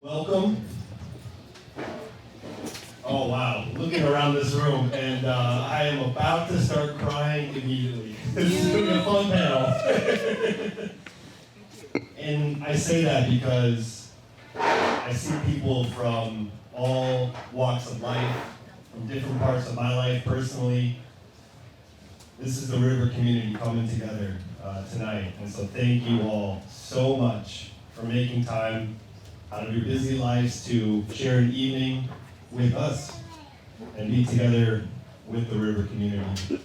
Welcome. Oh wow, looking around this room, and I am about to start crying immediately. This is going to be a fun panel. And I say that because I see people from all walks of life, from different parts of my life personally. This is the river community coming together tonight, and so thank you all so much for making time out of your busy lives to share an evening with us and be together with the river community.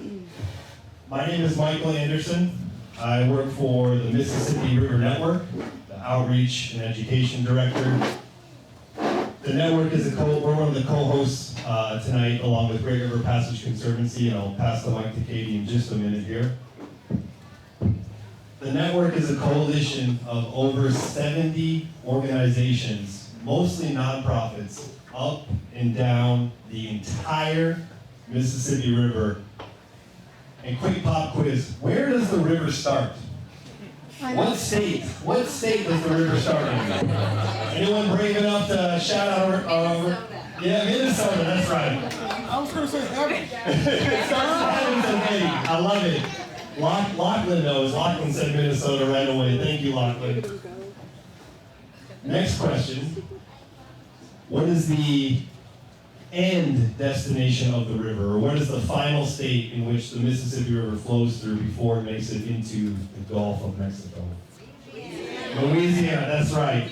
My name is Michael Anderson. I work for the Mississippi River Network, the Outreach and Education Director. The network is we're one of the co-hosts tonight along with Great River Passage Conservancy, and I'll pass the mic to Katie in just a minute here. The network is a coalition of over 70 organizations, mostly nonprofits, up and down the entire Mississippi River. And quick pop quiz, where does the river start? What state does the river start in? Anyone brave enough to shout out? Yeah, Minnesota, that's right. I was going to say heaven. It starts in heavens and Eddie. I love it. Lachlan knows. Lachlan said Minnesota right away. Thank you, Lachlan. Next question. What is the end destination of the river, or what is the final state in which the Mississippi River flows through before it makes it into the Gulf of Mexico? Louisiana, that's right.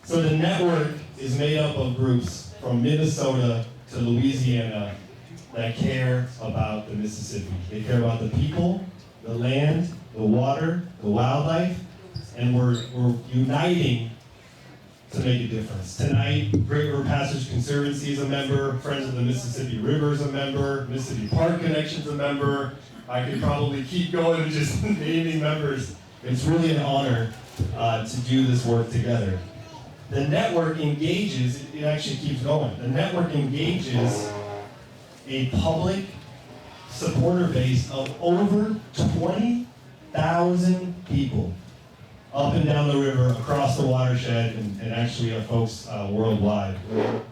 So the network is made up of groups from Minnesota to Louisiana that care about the Mississippi. They care about the people, the land, the water, the wildlife, and we're uniting to make a difference. Tonight, Great River Passage Conservancy is a member, Friends of the Mississippi River is a member, Mississippi Park Connection's a member. I could probably keep going and just naming members. It's really an honor to do this work together. The network engages, it actually keeps going. The network engages a public supporter base of over 20,000 people up and down the river, across the watershed, and actually folks worldwide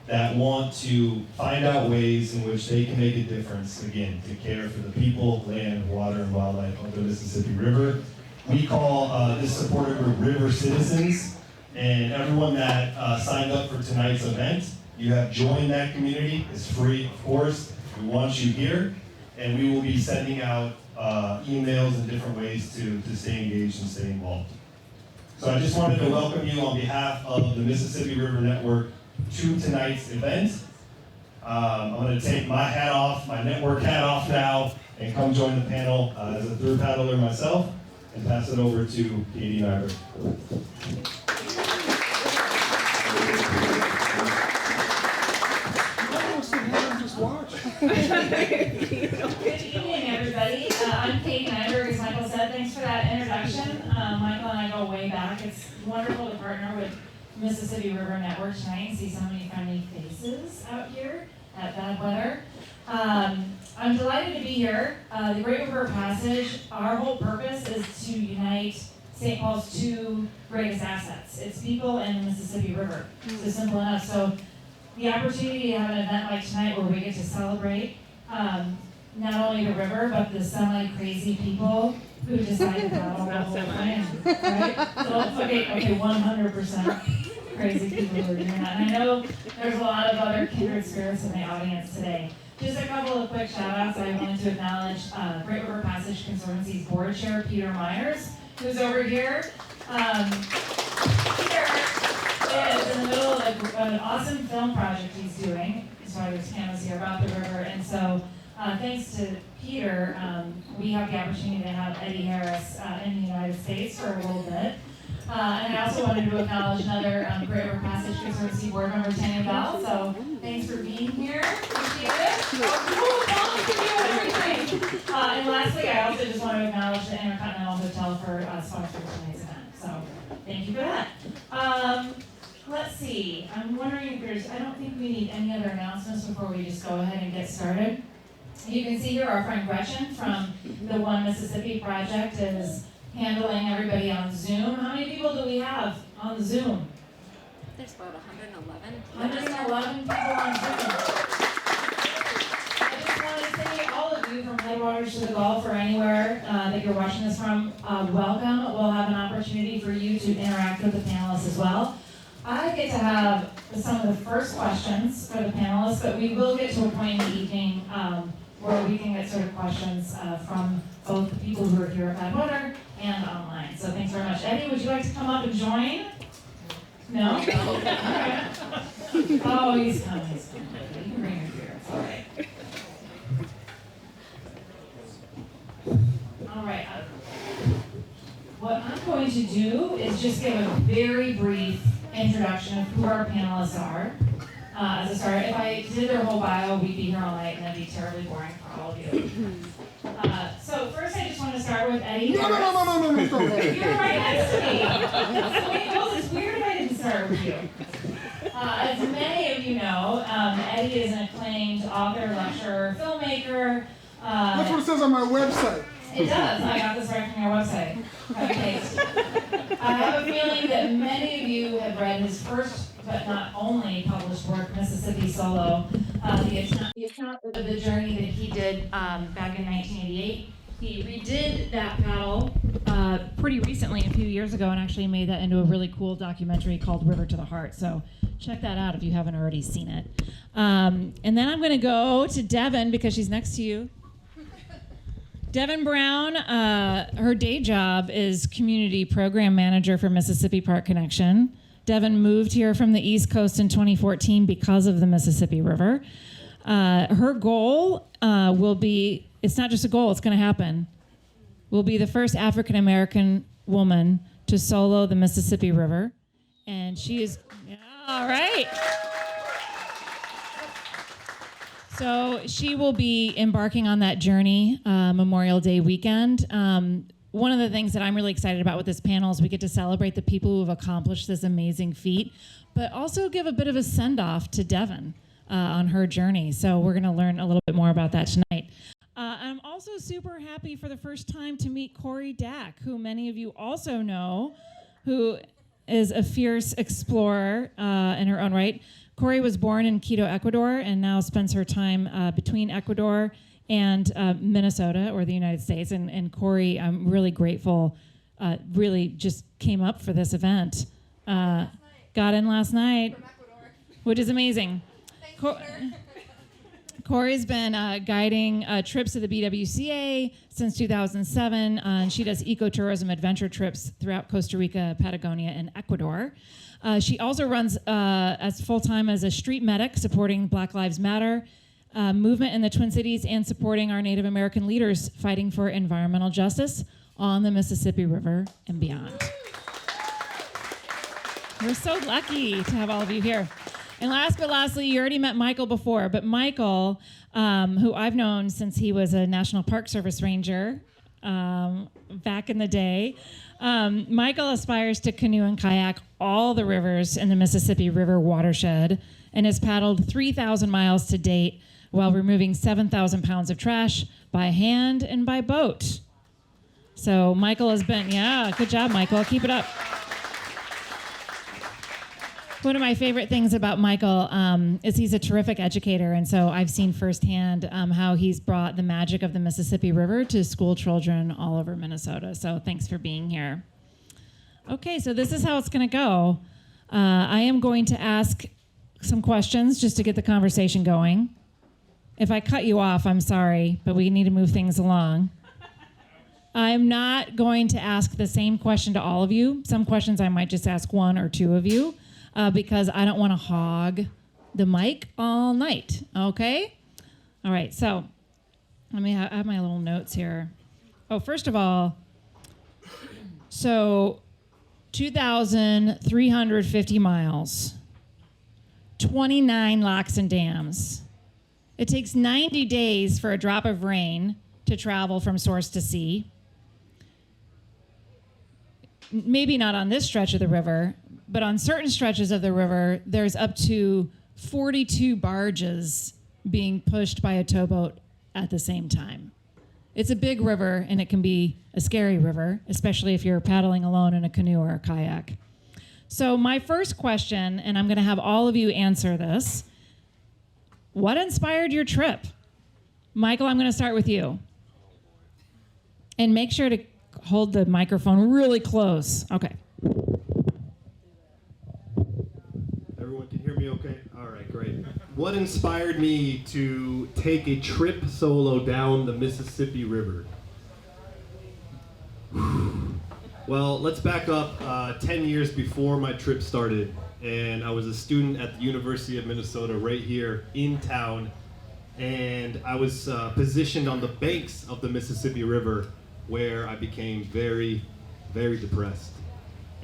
that want to find out ways in which they can make a difference, again, to care for the people, land, water, and wildlife of the Mississippi River. We call this supporter group River Citizens, and everyone that signed up for tonight's event, you have joined that community. It's free, of course. We want you here, and we will be sending out emails and different ways to stay engaged and stay involved. So I just wanted to welcome you on behalf of the Mississippi River Network to tonight's event. I'm going to take my hat off, my network hat off now, and come join the panel as a third paddler myself, and pass it over to Katie and Ivor. Good evening, everybody. I'm Kate Nyberg, as Michael said. Thanks for that introduction. Michael and I go way back. It's wonderful to partner with Mississippi River Network tonight and see so many friendly faces out here at bad weather. I'm delighted to be here. The Great River Passage, our whole purpose is to unite St. Paul's two greatest assets. It's people and the Mississippi River. So simple enough. So the opportunity to have an event like tonight where we get to celebrate not only the river, but the semi-crazy people who decide to paddle the whole thing, right? So, okay, 100% crazy people who are doing that. And I know there's a lot of other kindred spirits in the audience today. Just a couple of quick shout-outs. I wanted to acknowledge Great River Passage Conservancy's board chair, Peter Myers, who's over here. Peter is in the middle of an awesome film project he's doing. That's why there's cameras here about the river. And so thanks to Peter, we have the opportunity to have Eddy Harris in the United States for a little bit. And I also wanted to acknowledge another Great River Passage Conservancy board member, Tanya Bell. So thanks for being here. Appreciate it. Oh, cool, everything. And lastly, I also just want to acknowledge the Intercontinental Hotel for sponsoring tonight's event. So thank you for that. Let's see. I'm wondering if I don't think we need any other announcements before we just go ahead and get started. You can see here our friend Gretchen from the One Mississippi Project is handling everybody on Zoom. How many people do we have on Zoom? There's about 111. 111 people on Zoom. I just want to say, all of you from Headwaters to the Gulf or anywhere that you're watching this from, welcome. We'll have an opportunity for you to interact with the panelists as well. I get to have some of the first questions for the panelists, but we will get to a point in the evening where we can get sort of questions from both the people who are here at Badwater and online. So thanks very much. Eddy, would you like to come up and join? No? Okay. Oh, he's coming. You can bring her here. It's all right. All right. What I'm going to do is just give a very brief introduction of who our panelists are. As a start, if I did their whole bio, we'd be here all night and that'd be terribly boring for all of you. So first I just want to start with Eddy Harris. No. You're right next to me. That's the way it goes. It's weird if I didn't start with you. As many of you know, Eddy is an acclaimed author, lecturer, filmmaker. That's what it says on my website. It does. I got this right from your website. Okay. I have a feeling that many of you have read his first, but not only published work, Mississippi Solo, the account of the journey that he did back in 1988. He redid that paddle pretty recently, a few years ago, and actually made that into a really cool documentary called River to the Heart. So check that out if you haven't already seen it. And then I'm going to go to Devin because she's next to you. Devin Brown, her day job is community program manager for Mississippi Park Connection. Devin moved here from the East Coast in 2014 because of the Mississippi River. Her goal will be, it's not just a goal, it's going to happen, will be the first African-American woman to solo the Mississippi River. And she is, yeah, all right. So she will be embarking on that journey Memorial Day weekend. One of the things that I'm really excited about with this panel is we get to celebrate the people who have accomplished this amazing feat, but also give a bit of a send-off to Devin on her journey. So we're going to learn a little bit more about that tonight. I'm also super happy for the first time to meet Cory Dack, who many of you also know, who is a fierce explorer in her own right. Cory was born in Quito, Ecuador, and now spends her time between Ecuador and Minnesota, or the United States. And Cory, I'm really grateful, really just came up for this event. Got in last night, which is amazing. Cory's been guiding trips to the BWCA since 2007, and she does ecotourism adventure trips throughout Costa Rica, Patagonia, and Ecuador. She also runs as full-time as a street medic, supporting Black Lives Matter movement in the Twin Cities and supporting our Native American leaders fighting for environmental justice on the Mississippi River and beyond. We're so lucky to have all of you here. And last but lastly, you already met Michael before, but Michael, who I've known since he was a National Park Service ranger back in the day, Michael aspires to canoe and kayak all the rivers in the Mississippi River watershed and has paddled 3,000 miles to date while removing 7,000 pounds of trash by hand and by boat. So Michael has been, yeah, good job, Michael. Keep it up. One of my favorite things about Michael is he's a terrific educator, and so I've seen firsthand how he's brought the magic of the Mississippi River to school children all over Minnesota. So thanks for being here. Okay, so this is how it's going to go. I am going to ask some questions just to get the conversation going. If I cut you off, I'm sorry, but we need to move things along. I'm not going to ask the same question to all of you. Some questions I might just ask one or two of you. Because I don't want to hog the mic all night, okay? All right, so let me have my little notes here. Oh, first of all, so 2,350 miles, 29 locks and dams. It takes 90 days for a drop of rain to travel from source to sea. Maybe not on this stretch of the river, but on certain stretches of the river, there's up to 42 barges being pushed by a towboat at the same time. It's a big river, and it can be a scary river, especially if you're paddling alone in a canoe or a kayak. So my first question, and I'm going to have all of you answer this. What inspired your trip? Michael, I'm going to start with you. And make sure to hold the microphone really close. Okay. Everyone can hear me okay? All right, great. What inspired me to take a trip solo down the Mississippi River? Well, let's back up 10 years before my trip started, and I was a student at the University of Minnesota right here in town, and I was positioned on the banks of the Mississippi River where I became very, very depressed.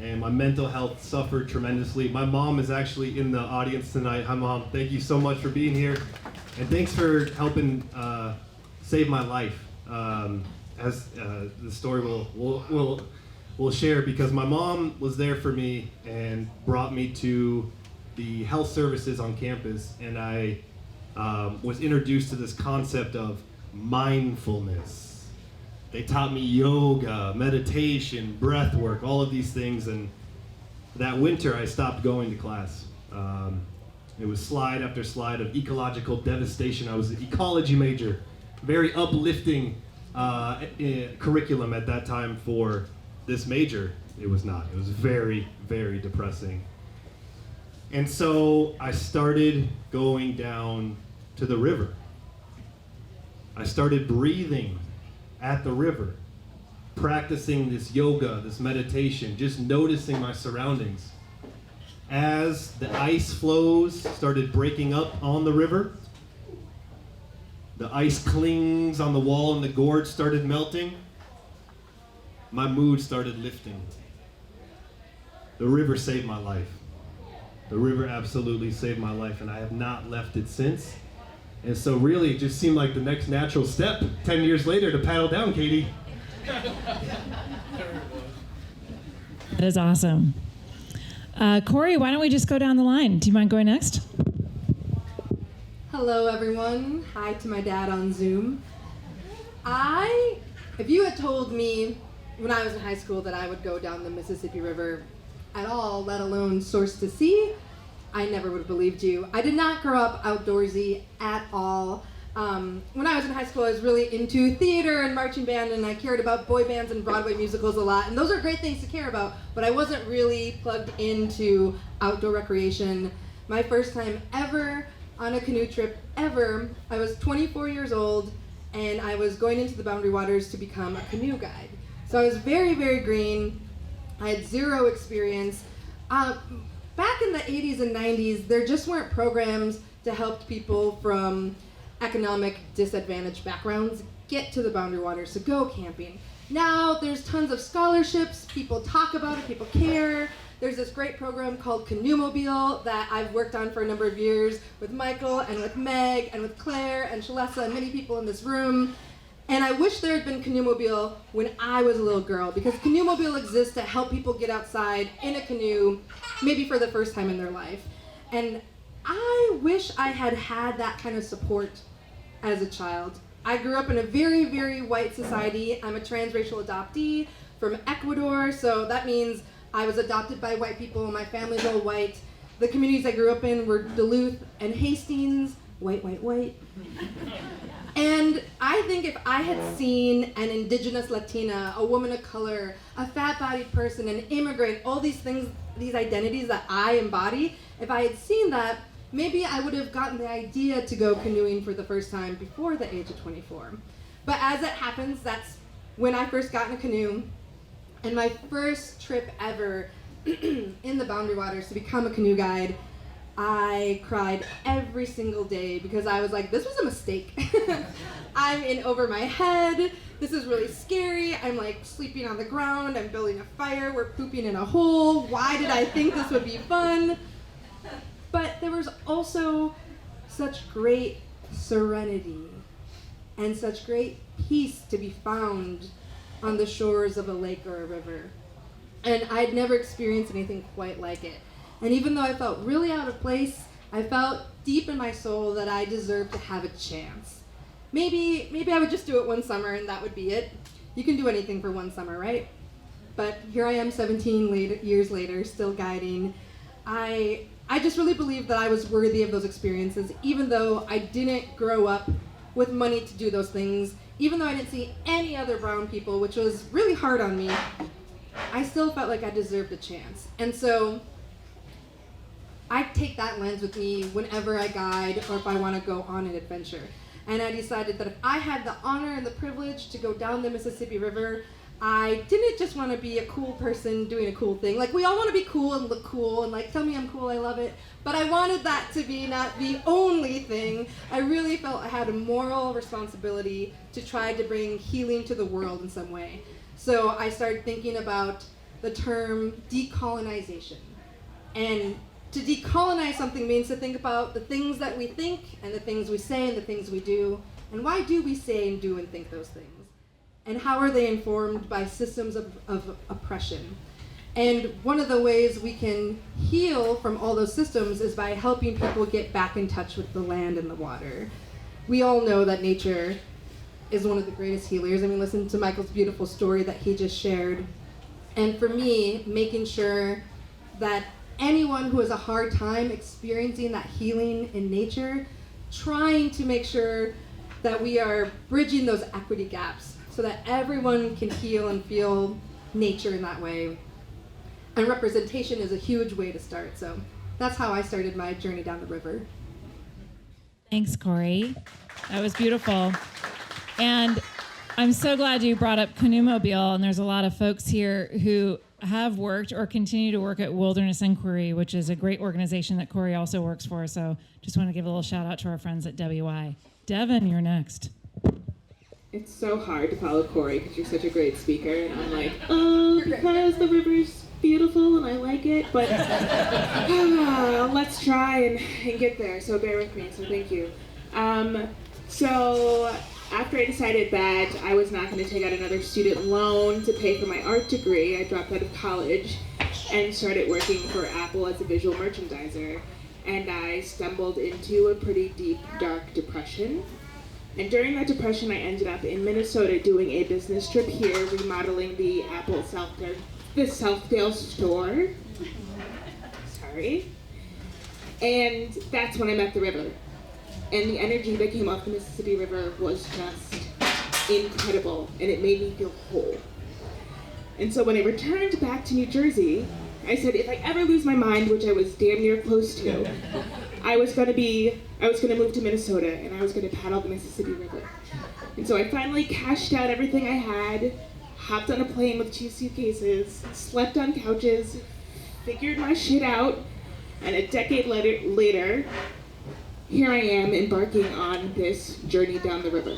And my mental health suffered tremendously. My mom is actually in the audience tonight. Hi, Mom. Thank you so much for being here. And thanks for helping save my life, as the story will share, because my mom was there for me and brought me to the health services on campus, and I was introduced to this concept of mindfulness. They taught me yoga, meditation, breath work, all of these things, and that winter I stopped going to class. It was slide after slide of ecological devastation. I was an ecology major, very uplifting curriculum at that time for this major. It was not. It was very, very depressing. And so I started going down to the river. I started breathing at the river, practicing this yoga, this meditation, just noticing my surroundings. As the ice flows started breaking up on the river, the ice clings on the wall and the gorge started melting, my mood started lifting. The river saved my life. The river absolutely saved my life, and I have not left it since. And so really it just seemed like the next natural step 10 years later to paddle down, Katie. That is awesome. Cory, why don't we just go down the line? Do you mind going next? Hello, everyone. Hi to my dad on Zoom. If you had told me when I was in high school that I would go down the Mississippi River at all, let alone source to sea, I never would have believed you. I did not grow up outdoorsy at all. When I was in high school, I was really into theater and marching band, and I cared about boy bands and Broadway musicals a lot, and those are great things to care about, but I wasn't really plugged into outdoor recreation. My first time ever on a canoe trip ever, I was 24 years old, and I was going into the Boundary Waters to become a canoe guide. So I was very, very green. I had zero experience. Back in the 80s and 90s, there just weren't programs to help people from economic disadvantaged backgrounds get to the Boundary Waters to go camping. Now there's tons of scholarships, people talk about it, people care. There's this great program called Canoemobile that I've worked on for a number of years with Michael and with Meg and with Claire and Shalessa and many people in this room. And I wish there had been Canoemobile when I was a little girl, because Canoemobile exists to help people get outside in a canoe, maybe for the first time in their life. And I wish I had had that kind of support as a child. I grew up in a very, very white society. I'm a transracial adoptee from Ecuador, so that means I was adopted by white people, my family's all white. The communities I grew up in were Duluth and Hastings, white, white, white. And I think if I had seen an indigenous Latina, a woman of color, a fat-bodied person, an immigrant, all these things, these identities that I embody, if I had seen that, maybe I would have gotten the idea to go canoeing for the first time before the age of 24. But as it happens, that's when I first got in a canoe, and my first trip ever in the Boundary Waters to become a canoe guide, I cried every single day because I was like, this was a mistake. I'm in over my head. This is really scary. I'm like sleeping on the ground. I'm building a fire. We're pooping in a hole. Why did I think this would be fun? But there was also such great serenity and such great peace to be found on the shores of a lake or a river. And I'd never experienced anything quite like it. And even though I felt really out of place, I felt deep in my soul that I deserved to have a chance. Maybe I would just do it one summer and that would be it. You can do anything for one summer, right? but here I am 17 years later, still guiding. I just really believed that I was worthy of those experiences, even though I didn't grow up with money to do those things, even though I didn't see any other brown people, which was really hard on me. I still felt like I deserved a chance. And so I take that lens with me whenever I guide or if I want to go on an adventure. And I decided that if I had the honor and the privilege to go down the Mississippi River, I didn't just want to be a cool person doing a cool thing. Like, we all want to be cool and look cool and like, tell me I'm cool, I love it. But I wanted that to be not the only thing. I really felt I had a moral responsibility to try to bring healing to the world in some way. So I started thinking about the term decolonization. And to decolonize something means to think about the things that we think and the things we say and the things we do. And why do we say and do and think those things? And how are they informed by systems of oppression? And one of the ways we can heal from all those systems is by helping people get back in touch with the land and the water. We all know that nature is one of the greatest healers. I mean, listen to Michael's beautiful story that he just shared. And for me, making sure that anyone who has a hard time experiencing that healing in nature, trying to make sure that we are bridging those equity gaps so that everyone can heal and feel nature in that way. And representation is a huge way to start. So that's how I started my journey down the river. Thanks, Cory. That was beautiful. And I'm so glad you brought up Canoemobile, and there's a lot of folks here who have worked or continue to work at Wilderness Inquiry, which is a great organization that Cory also works for. So just want to give a little shout out to our friends at WI. Devin, you're next. It's so hard to follow Cory because you're such a great speaker, and I'm like, because the river's beautiful and I like it, but let's try and get there, so bear with me, so thank you. So after I decided that I was not going to take out another student loan to pay for my art degree, I dropped out of college and started working for Apple as a visual merchandiser, and I stumbled into a pretty deep, dark depression. And during that depression, I ended up in Minnesota doing a business trip here, remodeling the Apple Southdale store. Sorry. And that's when I met the river. And the energy that came off the Mississippi River was just incredible, and it made me feel whole. And so when I returned back to New Jersey, I said if I ever lose my mind, which I was damn near close to, I was gonna move to Minnesota, and I was gonna paddle the Mississippi River. And so I finally cashed out everything I had, hopped on a plane with 2 suitcases, slept on couches, figured my shit out, and a decade later, here I am embarking on this journey down the river.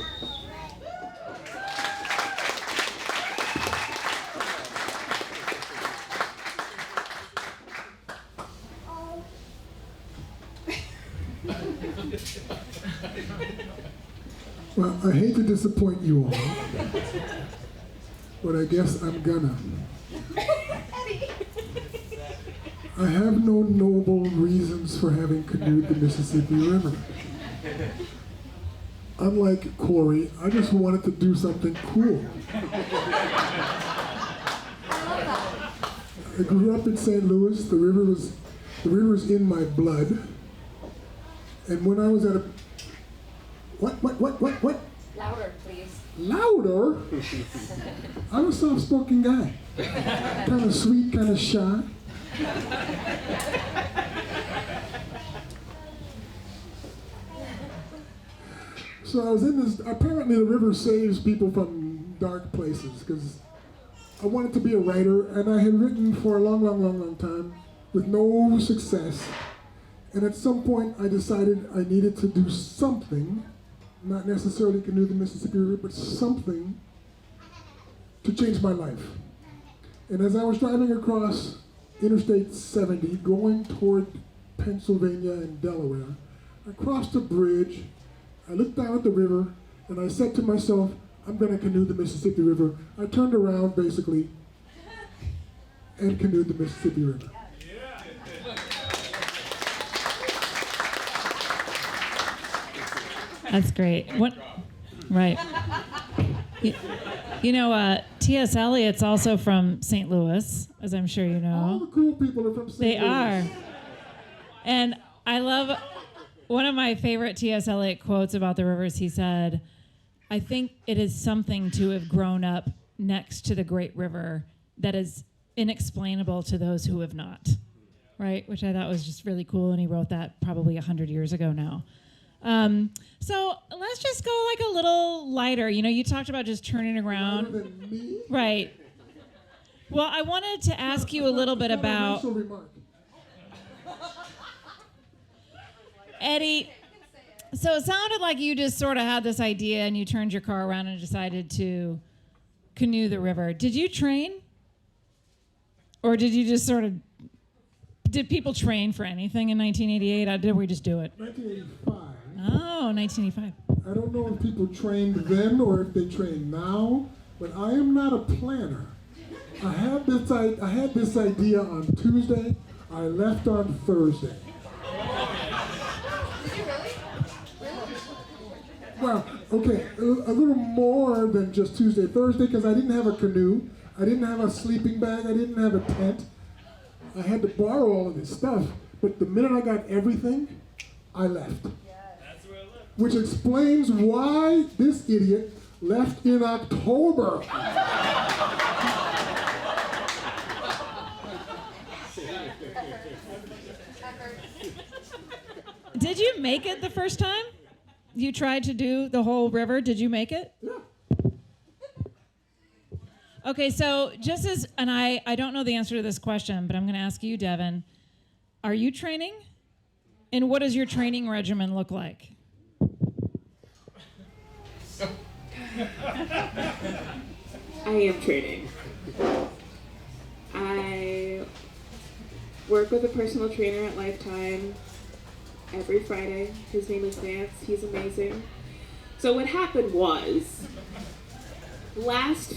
Well, I hate to disappoint you all, but I guess I'm gonna. I have no noble reasons for having canoed the Mississippi River. Unlike Cory, I just wanted to do something cool. I grew up in St. Louis. The river was in my blood. And when I was at a What? Louder, please. Louder? I'm a soft-spoken guy. Kind of sweet, kind of shy. So I was in this, apparently the river saves people from dark places, because I wanted to be a writer, and I had written for a long time with no success. And at some point I decided I needed to do something, not necessarily canoe the Mississippi River, but something to change my life. And as I was driving across Interstate 70, going toward Pennsylvania and Delaware, I crossed a bridge, I looked down at the river, and I said to myself, I'm gonna canoe the Mississippi River. I turned around, basically, and canoed the Mississippi River. That's great. What? Right. You know, T.S. Eliot's also from St. Louis, as I'm sure you All know. the cool people are from St. They Louis. are. And I love one of my favorite T.S. Eliot quotes about the rivers. He said, I think it is something to have grown up next to the Great River that is inexplainable to those who have not. Right? Which I thought was just really cool. And he wrote that probably 100 years ago now. So let's just go like a little lighter. You know, you talked about just turning around. Lighter than me? Right. Well, I wanted to ask you a little bit about Eddy. So it sounded like you just sort of had this idea and you turned your car around and decided to canoe the river. Did you train? Or did you just sort of, did people train for anything in 1988? Or did we just do it? 1985. Oh, 1985. I don't know if people trained then or if they train now, but I am not a planner. I had this idea on Tuesday. I left on Thursday. Did you really? Well, okay, a little more than just Tuesday, Thursday, because I didn't have a canoe, I didn't have a sleeping bag, I didn't have a tent. I had to borrow all of this stuff, but the minute I got everything, I left. Which explains why this idiot left in October. Did you make it the first time? You tried to do the whole river. Did you make it? Yeah. Okay, so just as, and I don't know the answer to this question, but I'm going to ask you, Devin, are you training? And what does your training regimen look like? I am training. I work with a personal trainer at Lifetime every Friday. His name is Lance. He's amazing. So what happened was, last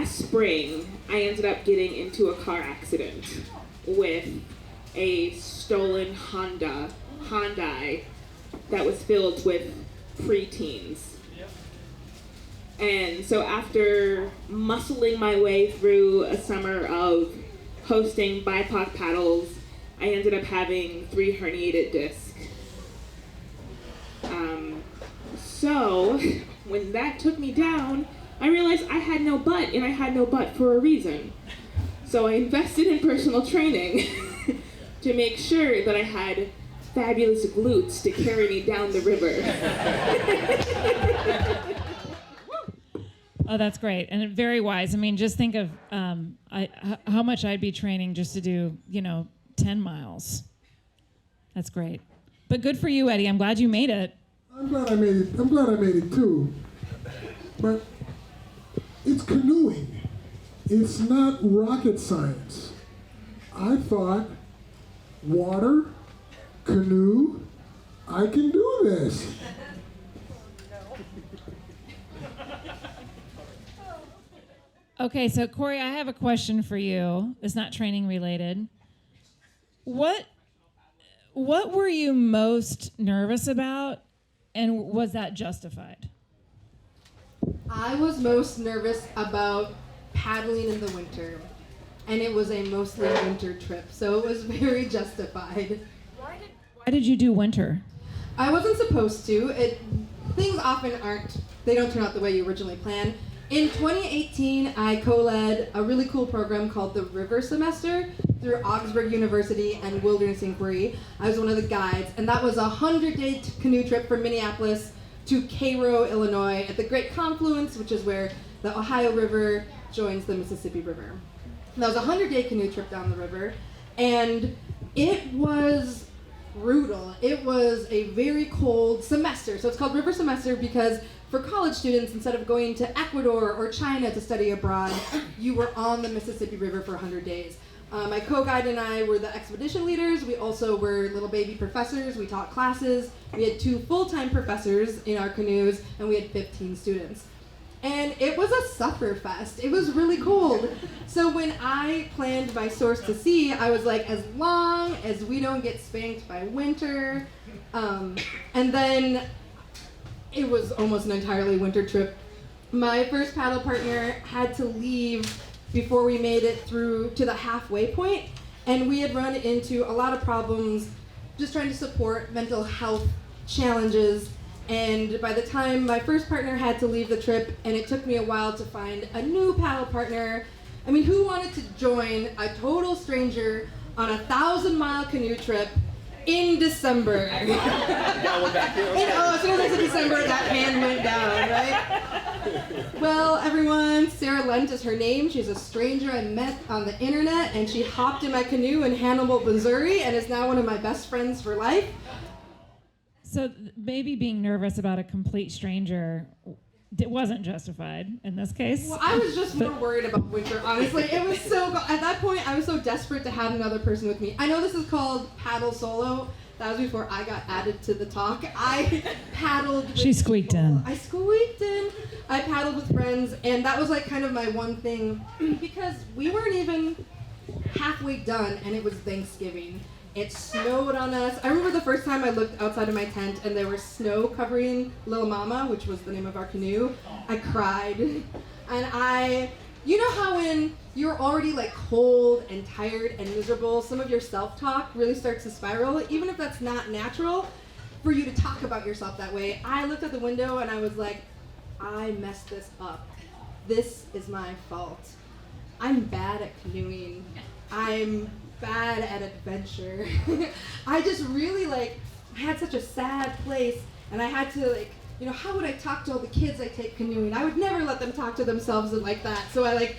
spring, I ended up getting into a car accident with a stolen Hyundai that was filled with preteens. And so after muscling my way through a summer of hosting BIPOC paddles, I ended up having 3 herniated discs. So when that took me down, I realized I had no butt, and I had no butt for a reason. So I invested in personal training to make sure that I had fabulous glutes to carry me down the river. Oh, that's great. And very wise. I mean, just think of how much I'd be training just to do, 10 miles. That's great. But good for you, Eddy. I'm glad you made it. I'm glad I made it too. But it's canoeing. It's not rocket science. I thought, water, canoe, I can do this. Okay, so Cory, I have a question for you. It's not training related. What were you most nervous about, and was that justified? I was most nervous about paddling in the winter, and it was a mostly winter trip, so it was very justified. Why did you do winter? I wasn't supposed to. Things often they don't turn out the way you originally planned. In 2018, I co-led a really cool program called the River Semester through Augsburg University and Wilderness Inquiry. I was one of the guides, and that was a 100-day canoe trip from Minneapolis to Cairo, Illinois, at the Great Confluence, which is where the Ohio River joins the Mississippi River. And that was a 100-day canoe trip down the river, and it was brutal. It was a very cold semester. So it's called River Semester because for college students, instead of going to Ecuador or China to study abroad, you were on the Mississippi River for 100 days. My co-guide and I were the expedition leaders. We also were little baby professors. We taught classes. We had 2 full-time professors in our canoes, and we had 15 students. And it was a suffer fest. It was really cold. So when I planned my source to sea, I was like, as long as we don't get spanked by winter. And then it was almost an entirely winter trip. My first paddle partner had to leave before we made it through to the halfway point, and we had run into a lot of problems just trying to support mental health challenges. And by the time my first partner had to leave the trip, and it took me a while to find a new paddle partner, I mean, who wanted to join a total stranger on a 1,000-mile canoe trip in December? And as soon as I said December, that hand went down, right? Well, everyone, Sarah Lent is her name. She's a stranger I met on the internet, and she hopped in my canoe in Hannibal, Missouri, and is now one of my best friends for life. So maybe being nervous about a complete stranger wasn't justified in this case. Well, I was just more worried about winter, honestly. It was at that point, I was so desperate to have another person with me. I know this is called paddle solo. That was before I got added to the talk. I paddled with She squeaked in. I squeaked in. I paddled with friends, and that was like kind of my one thing, because we weren't even halfway done, and it was Thanksgiving. It snowed on us. I remember the first time I looked outside of my tent and there was snow covering Little Mama, which was the name of our canoe. I cried. And you know how when you're already like cold and tired and miserable, some of your self-talk really starts to spiral, even if that's not natural for you to talk about yourself that way. I looked out the window and I was like, I messed this up. This is my fault. I'm bad at canoeing. I'm bad at adventure. I just really I had such a sad place, and I had to how would I talk to all the kids I take canoeing? I would never let them talk to themselves like that. So I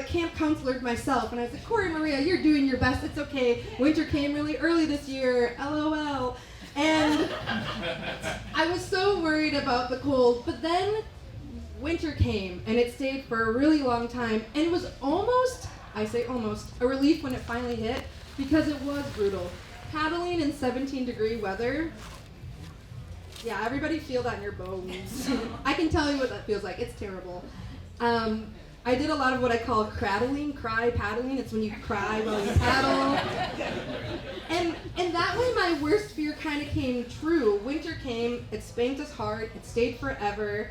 camp counselored myself, and I said, Cory Maria, you're doing your best. It's okay. Winter came really early this year. LOL. And I was so worried about the cold, but then winter came, and it stayed for a really long time, and it was almost a relief when it finally hit, because it was brutal. Paddling in 17-degree weather, yeah, everybody feel that in your bones. I can tell you what that feels like. It's terrible. I did a lot of what I call cry paddling. It's when you cry while you paddle. And that way my worst fear kind of came true. Winter came, it spanked us hard, it stayed forever.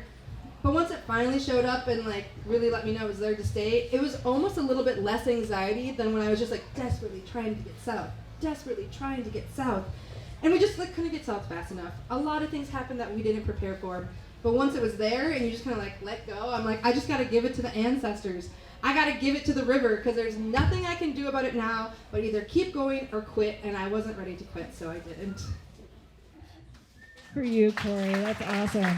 But once it finally showed up and really let me know it was there to stay, it was almost a little bit less anxiety than when I was just desperately trying to get south. And we just couldn't get south fast enough. A lot of things happened that we didn't prepare for. But once it was there and you just kind of let go, I'm I just got to give it to the ancestors. I got to give it to the river, because there's nothing I can do about it now but either keep going or quit, and I wasn't ready to quit, so I didn't. For you, Cory, that's awesome.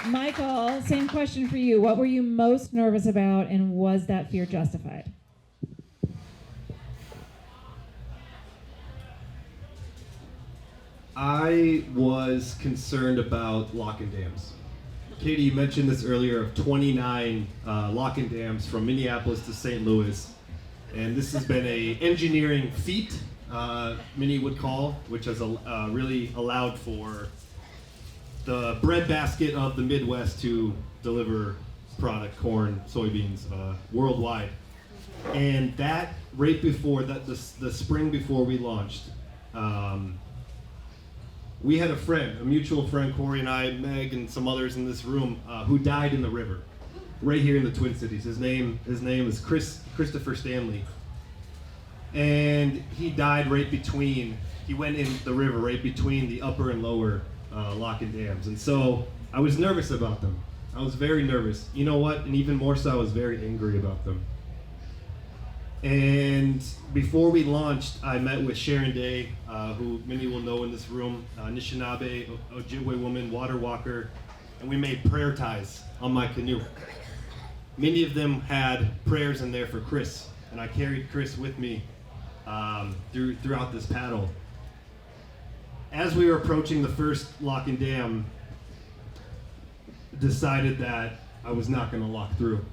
Michael, same question for you. What were you most nervous about, and was that fear justified? I was concerned about lock and dams. Katie, you mentioned this earlier of 29 lock and dams from Minneapolis to St. Louis. And this has been a engineering feat, many would call, which has really allowed for the breadbasket of the Midwest to deliver product, corn, soybeans, worldwide. And that, right before that, the spring before we launched, we had a mutual friend, Cory and I, Meg, and some others in this room, who died in the river, right here in the Twin Cities. His name is Christopher Stanley. And he died he went in the river right between the upper and lower lock and dams. And so I was nervous about them. I was very nervous. You know what? And even more so, I was very angry about them. And before we launched, I met with Sharon Day, who many will know in this room, Anishinaabe, Ojibwe woman, water walker, and we made prayer ties on my canoe. Many of them had prayers in there for Chris, and I carried Chris with me throughout this paddle. As we were approaching the first lock and dam, decided that I was not going to lock through.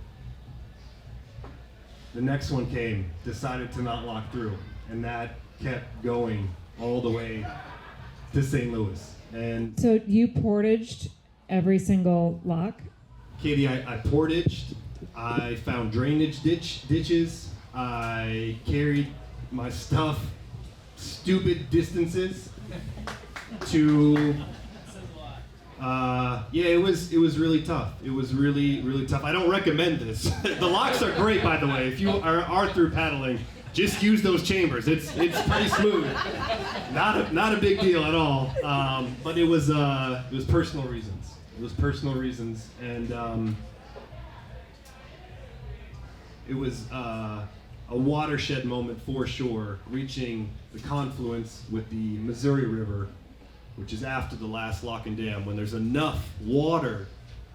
The next one came, decided to not lock through, and that kept going all the way to St. Louis. And so you portaged every single lock? Katie, I portaged, I found drainage ditches, I carried my stuff stupid distances to Yeah, it was really tough. It was really, really tough. I don't recommend this. The locks are great, by the way. If you are through paddling, just use those chambers. It's pretty smooth. Not a big deal at all. But it was personal reasons. It was personal reasons, and it was a watershed moment for sure, reaching the confluence with the Missouri River, which is after the last lock and dam, when there's enough water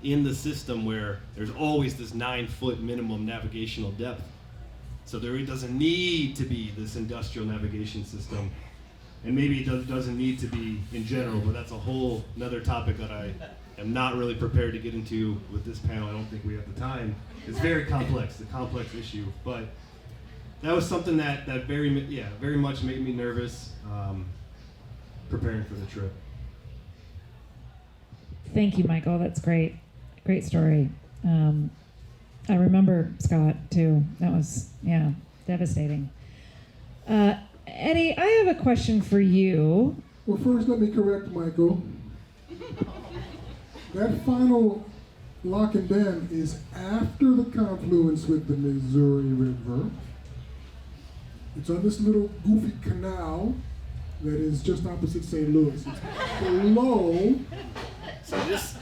in the system where there's always this 9-foot minimum navigational depth. So there doesn't need to be this industrial navigation system. And maybe it doesn't need to be in general, but that's a whole another topic that I am not really prepared to get into with this panel. I don't think we have the time. It's very complex, a complex issue. But that was something that very much made me nervous. Preparing for the trip. Thank you, Michael. That's great. Great story. I remember Scott too. That was, devastating. Eddy, I have a question for you. Well, first let me correct Michael. That final lock and dam is after the confluence with the Missouri River. It's on this little goofy canal that is just opposite St. Louis. It's below. So this,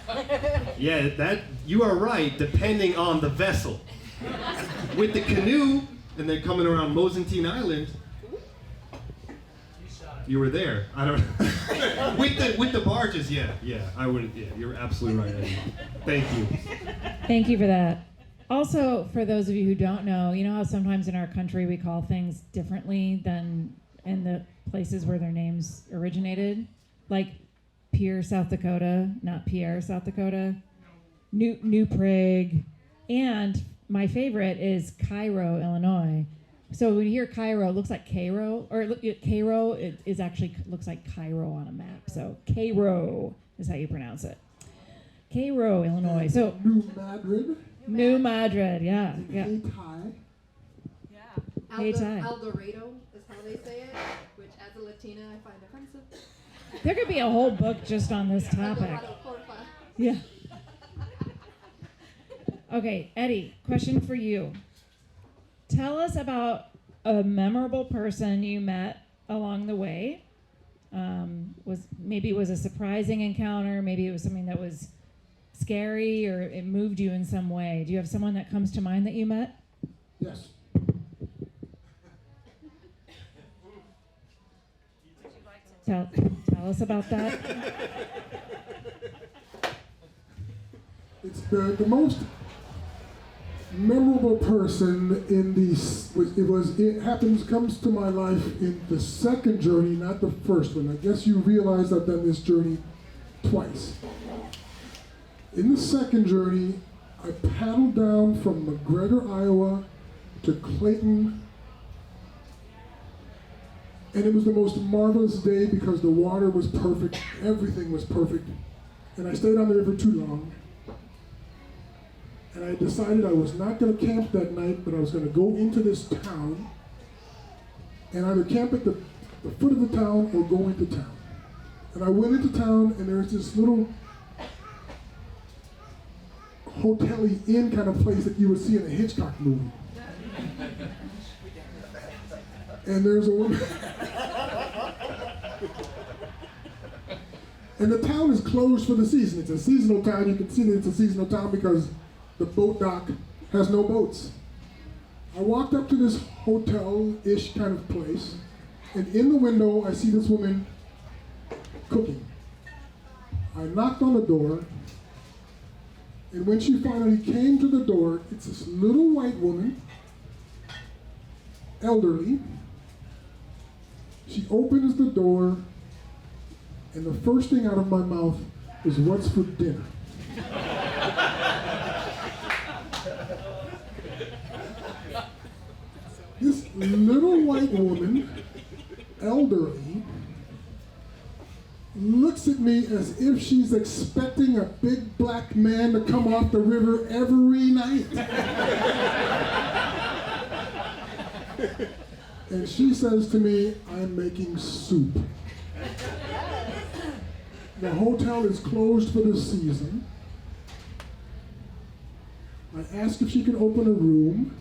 that you are right, depending on the vessel. With the canoe, and then coming around Mosentine Island, you were there. I don't. with the barges, I would. Yeah, you're absolutely right, Eddy. Thank you. Thank you for that. Also, for those of you who don't know, you know how sometimes in our country we call things differently than in the places where their names originated, like Pierre, South Dakota, not Pierre, South Dakota, New Prague, and my favorite is Cairo, Illinois. So when you hear Cairo, it looks like Cairo, or Cairo is actually looks like Cairo on a map. So Cairo is how you pronounce it. Cairo, Illinois. So New Madrid, yeah. El Dorado is how they say it, which as a Latina I find offensive. There could be a whole book just on this topic. Yeah. Okay, Eddy, question for you. Tell us about a memorable person you met along the way. Maybe it was a surprising encounter, maybe it was something that was scary or it moved you in some way. Do you have someone that comes to mind that you met? Yes. Tell us about that. It's the most memorable person in comes to my life in the second journey, not the first one. I guess you realize I've done this journey twice. In the second journey, I paddled down from McGregor, Iowa to Clayton, and it was the most marvelous day because the water was perfect, everything was perfect, and I stayed on the river too long. And I decided I was not going to camp that night, but I was going to go into this town and either camp at the foot of the town or go into town. And I went into town, and there was this little hotel-y inn kind of place that you would see in a Hitchcock movie. And there's a woman. And the town is closed for the season. It's a seasonal town. You can see that it's a seasonal town because the boat dock has no boats. I walked up to this hotel-ish kind of place, and in the window I see this woman cooking. I knocked on the door, and when she finally came to the door, it's this little white woman, elderly. She opens the door, and the first thing out of my mouth is, "What's for dinner?" This little white woman, elderly, looks at me as if she's expecting a big black man to come off the river every night. And she says to me, "I'm making soup." The hotel is closed for the season. I ask if she can open a room.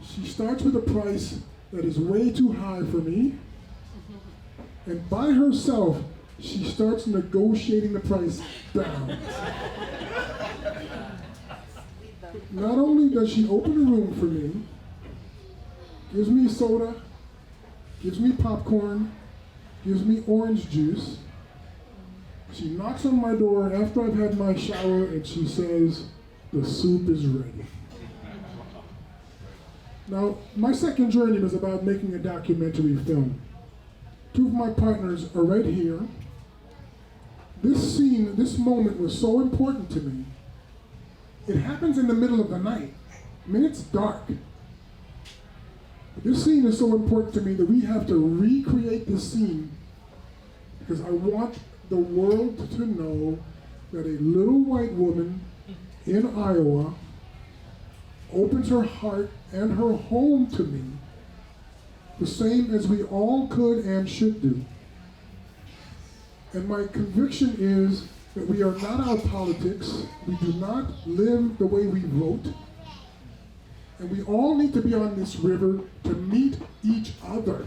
She starts with a price that is way too high for me. And by herself, she starts negotiating the price down. Not only does she open a room for me, gives me soda, gives me popcorn, gives me orange juice. She knocks on my door after I've had my shower and she says, "The soup is ready." Now, my second journey was about making a documentary film. Two of my partners are right here. This scene, this moment was so important to me. It happens in the middle of the night. I mean, it's dark. But this scene is so important to me that we have to recreate this scene because I want the world to know that a little white woman in Iowa opens her heart and her home to me, the same as we all could and should do. And my conviction is that we are not our politics, we do not live the way we vote, and we all need to be on this river to meet each other.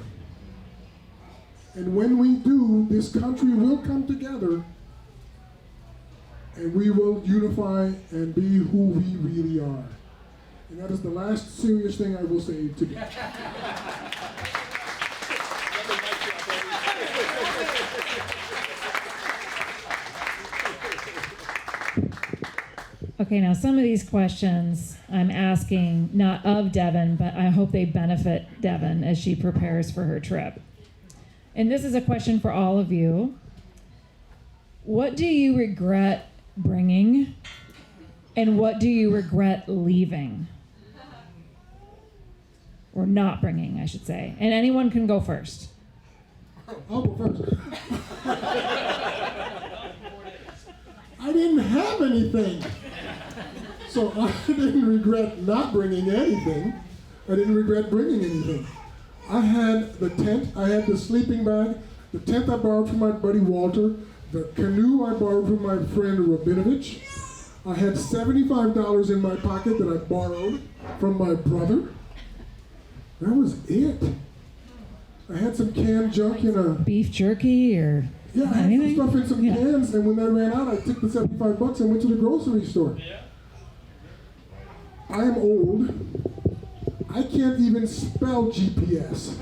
And when we do, this country will come together and we will unify and be who we really are. And that is the last serious thing I will say today. Okay, now some of these questions I'm asking not of Devin, but I hope they benefit Devin as she prepares for her trip. And this is a question for all of you. What do you regret bringing, and what do you regret leaving? Or not bringing, I should say. And anyone can go first. I'll go first. I didn't have anything. So I didn't regret not bringing anything. I didn't regret bringing anything. I had the tent, I had the sleeping bag, the tent I borrowed from my buddy Walter, the canoe I borrowed from my friend Rabinovich. I had $75 in my pocket that I borrowed from my brother. That was it. I had some canned junk in a... Beef jerky or Yeah, I had anything? some stuff in some cans, and when that ran out, I took the $75 and went to the grocery store. I am old. I can't even spell GPS.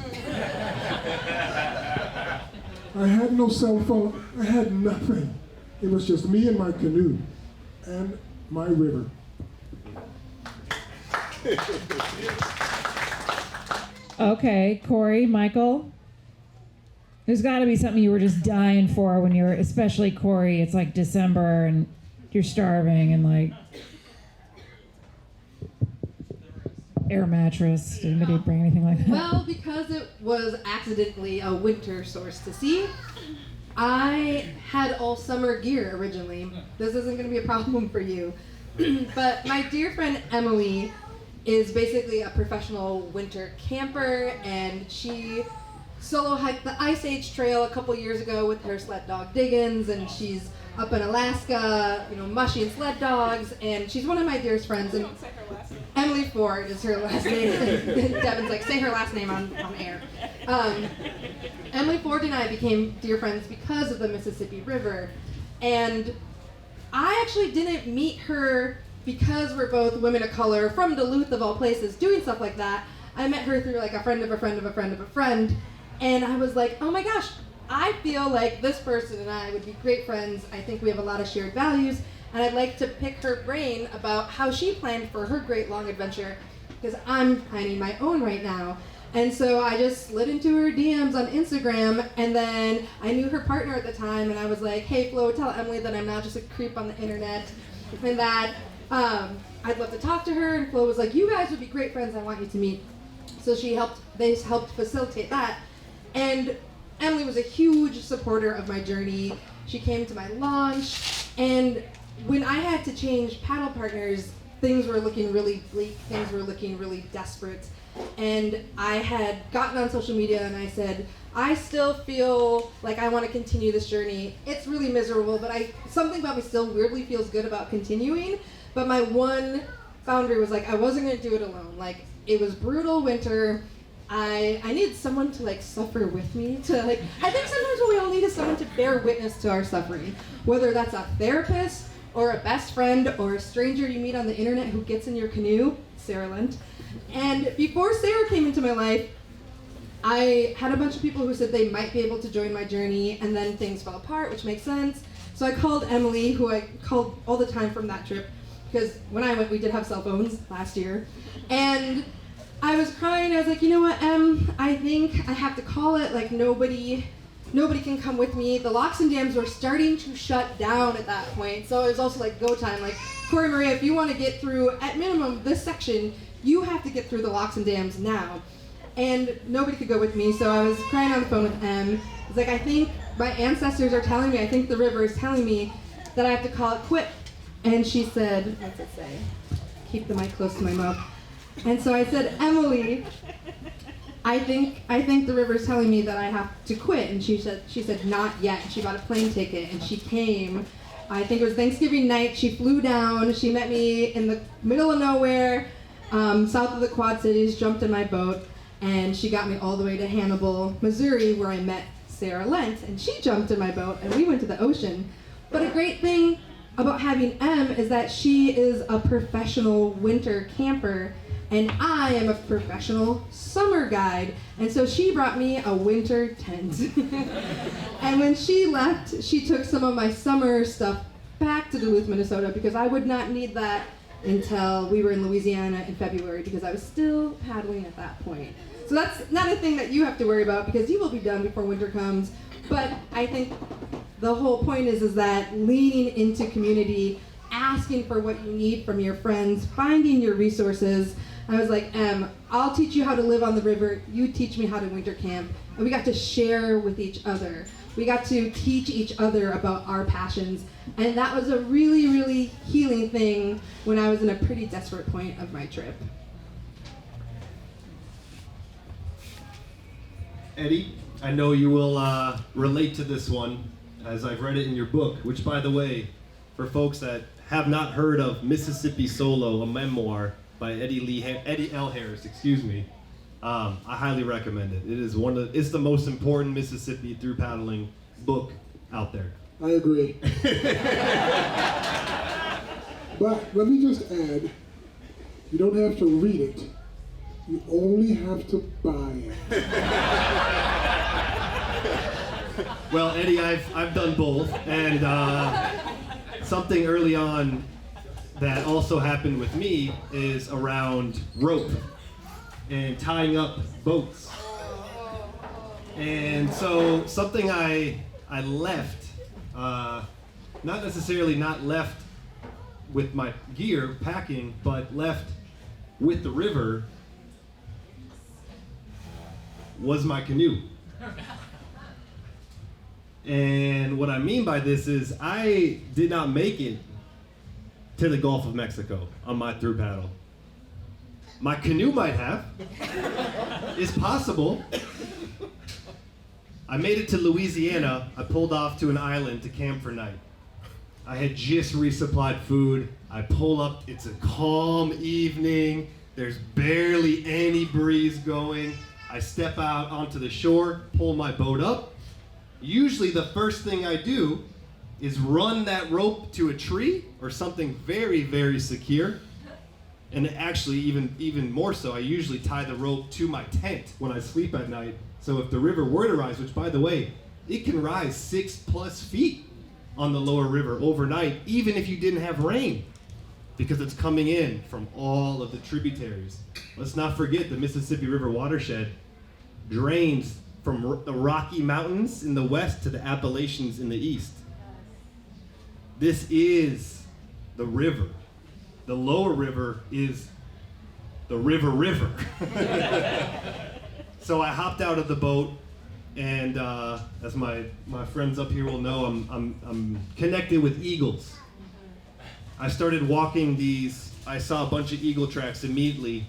I had no cell phone. I had nothing. It was just me and my canoe and my river. Okay, Cory, Michael. There's got to be something you were just dying for when you're, especially Cory, it's like December and you're starving and like air mattress. Did anybody bring anything like that? Well, because it was accidentally a winter source to sea, I had all summer gear originally. This isn't going to be a problem for you. But my dear friend Emily is basically a professional winter camper, and she solo hiked the Ice Age Trail a couple years ago with her sled dog Diggins, and she's up in Alaska, Mushy and sled dogs, and she's one of my dearest friends. And Emily Ford is her last name. Devin's like, say her last name on air. Emily Ford and I became dear friends because of the Mississippi River, and I actually didn't meet her because we're both women of color from Duluth, of all places, doing stuff like that. I met her through like a friend of a friend of a friend of a friend, and I was like, oh my gosh, I feel like this person and I would be great friends. I think we have a lot of shared values, and I'd like to pick her brain about how she planned for her great long adventure, because I'm planning my own right now. And so I just slid into her DMs on Instagram, and then I knew her partner at the time, and I was like, hey Flo, tell Emily that I'm not just a creep on the internet, and that I'd love to talk to her. And Flo was like, you guys would be great friends, I want you to meet. So they helped facilitate that. And Emily was a huge supporter of my journey. She came to my launch, and when I had to change paddle partners, things were looking really bleak, things were looking really desperate. And I had gotten on social media and I said, I still feel like I want to continue this journey. It's really miserable, but something about me still weirdly feels good about continuing. But my one boundary was like, I wasn't going to do it alone. Like, it was brutal winter. I needed someone to like suffer with me. I think sometimes what we all need is someone to bear witness to our suffering. Whether that's a therapist or a best friend or a stranger you meet on the internet who gets in your canoe, Sarah Lent. And before Sarah came into my life, I had a bunch of people who said they might be able to join my journey, and then things fell apart, which makes sense. So I called Emily, who I called all the time from that trip, because when I went, we did have cell phones last year. And I was crying. I was like, you know what, Em, I think I have to call it. Like, nobody can come with me. The locks and dams were starting to shut down at that point. So it was also like go time. Like, Cory Maria, if you want to get through, at minimum, this section, you have to get through the locks and dams now. And nobody could go with me, so I was crying on the phone with Em. I was like, I think my ancestors are telling me, I think the river is telling me that I have to call it quit. And she said, what's it say? Keep the mic close to my mouth. And so I said, Emily, I think the river's telling me that I have to quit. And she said, not yet. And she bought a plane ticket and she came. I think it was Thanksgiving night. She flew down. She met me in the middle of nowhere, south of the Quad Cities, jumped in my boat, and she got me all the way to Hannibal, Missouri, where I met Sarah Lent. And she jumped in my boat and we went to the ocean. But a great thing about having Em is that she is a professional winter camper and I am a professional summer guide. And so she brought me a winter tent. And when she left, she took some of my summer stuff back to Duluth, Minnesota, because I would not need that until we were in Louisiana in February, because I was still paddling at that point. So that's not a thing that you have to worry about, because you will be done before winter comes. But I think the whole point is that leaning into community, asking for what you need from your friends, finding your resources. I was like, I'll teach you how to live on the river, you teach me how to winter camp. And we got to share with each other. We got to teach each other about our passions. And that was a really, really healing thing when I was in a pretty desperate point of my trip. Eddy, I know you will relate to this one, as I've read it in your book, which, by the way, for folks that have not heard of Mississippi Solo, a memoir by Eddy L. Harris, I highly recommend it. It is it's the most important Mississippi through paddling book out there. I agree. But let me just add, you don't have to read it. You only have to buy it. Well, Eddy, I've done both, and something early on that also happened with me is around rope and tying up boats. And so something I left, not necessarily not left with my gear, packing, but left with the river, was my canoe. And what I mean by this is I did not make it to the Gulf of Mexico on my through paddle. My canoe might have. It's possible. I made it to Louisiana. I pulled off to an island to camp for night. I had just resupplied food. I pull up, it's a calm evening. There's barely any breeze going. I step out onto the shore, pull my boat up. Usually the first thing I do is run that rope to a tree or something very, very secure. And actually, even more so, I usually tie the rope to my tent when I sleep at night. So if the river were to rise, which by the way, it can rise 6+ feet on the lower river overnight, even if you didn't have rain, because it's coming in from all of the tributaries. Let's not forget the Mississippi River watershed drains from the Rocky Mountains in the west to the Appalachians in the east. This is the river. The lower river is the river. So I hopped out of the boat, and as my friends up here will know, I'm connected with eagles. I started walking these. I saw a bunch of eagle tracks immediately,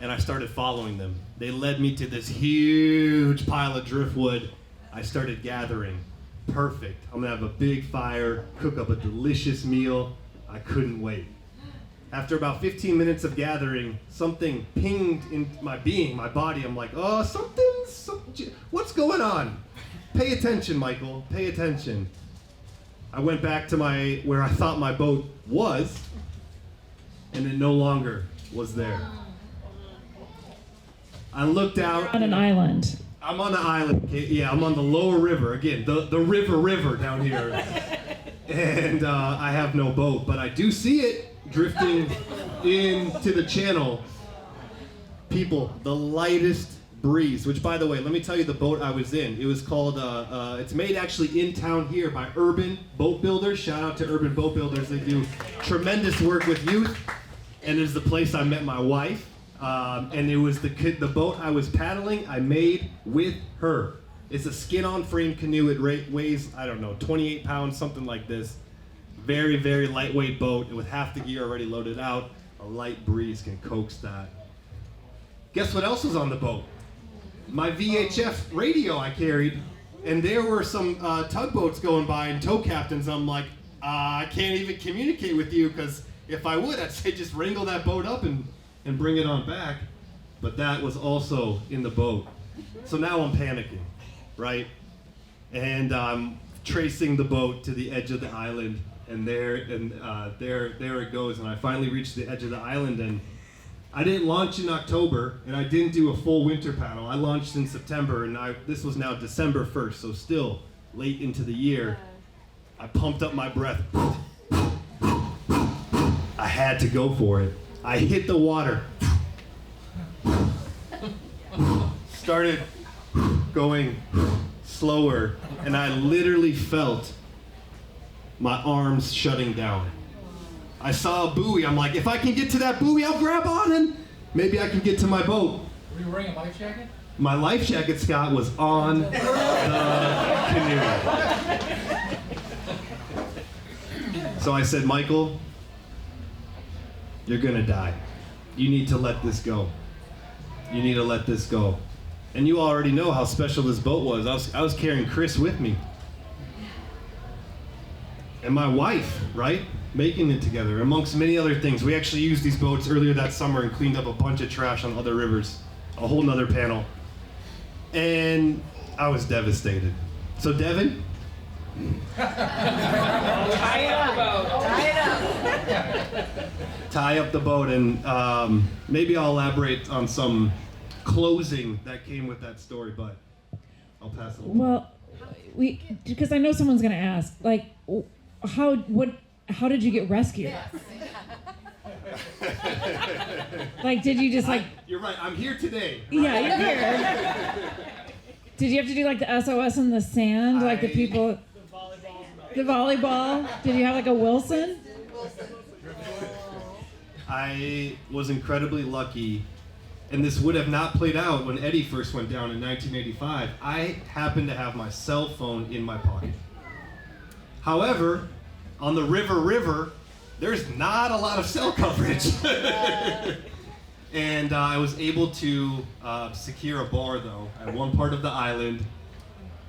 and I started following them. They led me to this huge pile of driftwood. I started gathering. Perfect. I'm gonna have a big fire, cook up a delicious meal. I couldn't wait. After about 15 minutes of gathering, something pinged in my being, my body. I'm like, oh, something, what's going on? Pay attention, Michael, pay attention. I went back to where I thought my boat was, and it no longer was there. I looked out. On an island. I'm on the island. Yeah, I'm on the lower river. Again, the river down here. And I have no boat, but I do see it drifting into the channel. People, the lightest breeze, which by the way, let me tell you the boat I was in. It was called, it's made actually in town here by Urban Boat Builders. Shout out to Urban Boat Builders. They do tremendous work with youth. And it's the place I met my wife. And it was the boat I was paddling, I made with her. It's a skin-on frame canoe. It weighs, I don't know, 28 pounds, something like this. Very, very lightweight boat with half the gear already loaded out. A light breeze can coax that. Guess what else was on the boat? My VHF radio I carried, and there were some tugboats going by and tow captains. I'm like, I can't even communicate with you, because if I would, I'd say just wrangle that boat up and bring it on back. But that was also in the boat. So now I'm panicking, right? And I'm tracing the boat to the edge of the island, and there it goes. And I finally reached the edge of the island, and I didn't launch in October, and I didn't do a full winter paddle. I launched in September, and this was now December 1st, so still late into the year. I pumped up my breath. I had to go for it. I hit the water. Started going slower, and I literally felt my arms shutting down. I saw a buoy. I'm like, if I can get to that buoy, I'll grab on and maybe I can get to my boat. Were you wearing a life jacket? My life jacket, Scott, was on the canoe. So I said, Michael, you're gonna die. You need to let this go. You need to let this go. And you already know how special this boat was. I was carrying Chris with me. And my wife, right? Making it together, amongst many other things. We actually used these boats earlier that summer and cleaned up a bunch of trash on other rivers. A whole nother panel. And I was devastated. So Devin? Tie up. Tie up the boat, and maybe I'll elaborate on some closing that came with that story, but I'll pass it along. Well, because I know someone's gonna ask, like, how did you get rescued? Like, did you just You're right. I'm here today. Right? Yeah, you're here. Did you have to do like the SOS in the sand, like the people? The volleyball. Did you have like a Wilson? I was incredibly lucky, and this would have not played out when Eddy first went down in 1985. I happened to have my cell phone in my pocket. However, on the river, there's not a lot of cell coverage. And I was able to secure a bar, though, at one part of the island,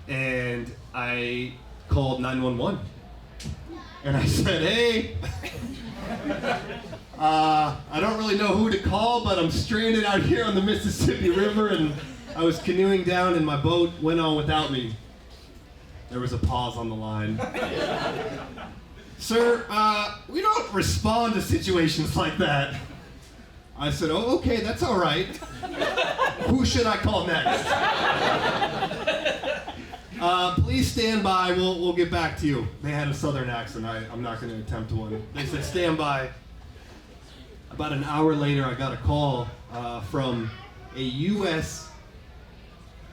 and I called 911. And I said, hey, I don't really know who to call, but I'm stranded out here on the Mississippi River, and I was canoeing down, and my boat went on without me. There was a pause on the line. Sir, we don't respond to situations like that. I said, oh, okay, that's all right. Who should I call next? Please stand by, we'll get back to you. They had a southern accent, I'm not gonna attempt one. They said, stand by. About an hour later, I got a call from a U.S.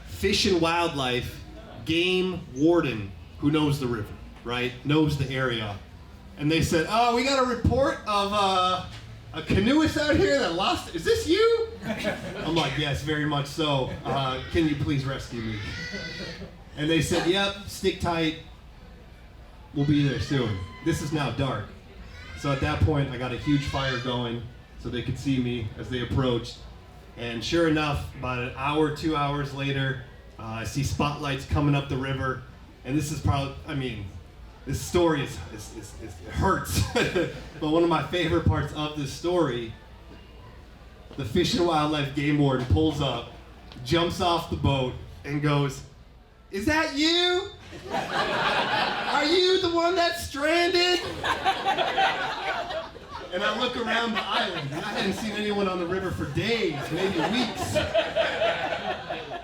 Fish and Wildlife game warden who knows the river, right? Knows the area. And they said, oh, we got a report of a canoeist out here that lost. Is this you? I'm like, yes, very much so. Can you please rescue me? And they said, yep, stick tight. We'll be there soon. This is now dark. So at that point, I got a huge fire going so they could see me as they approached. And sure enough, about an hour, 2 hours later, I see spotlights coming up the river. And this is probably, I mean, this story it hurts. But one of my favorite parts of this story, the Fish and Wildlife Game Warden pulls up, jumps off the boat, and goes, "Is that you? Are you the one that's stranded?" And I look around the island, and I hadn't seen anyone on the river for days, maybe weeks.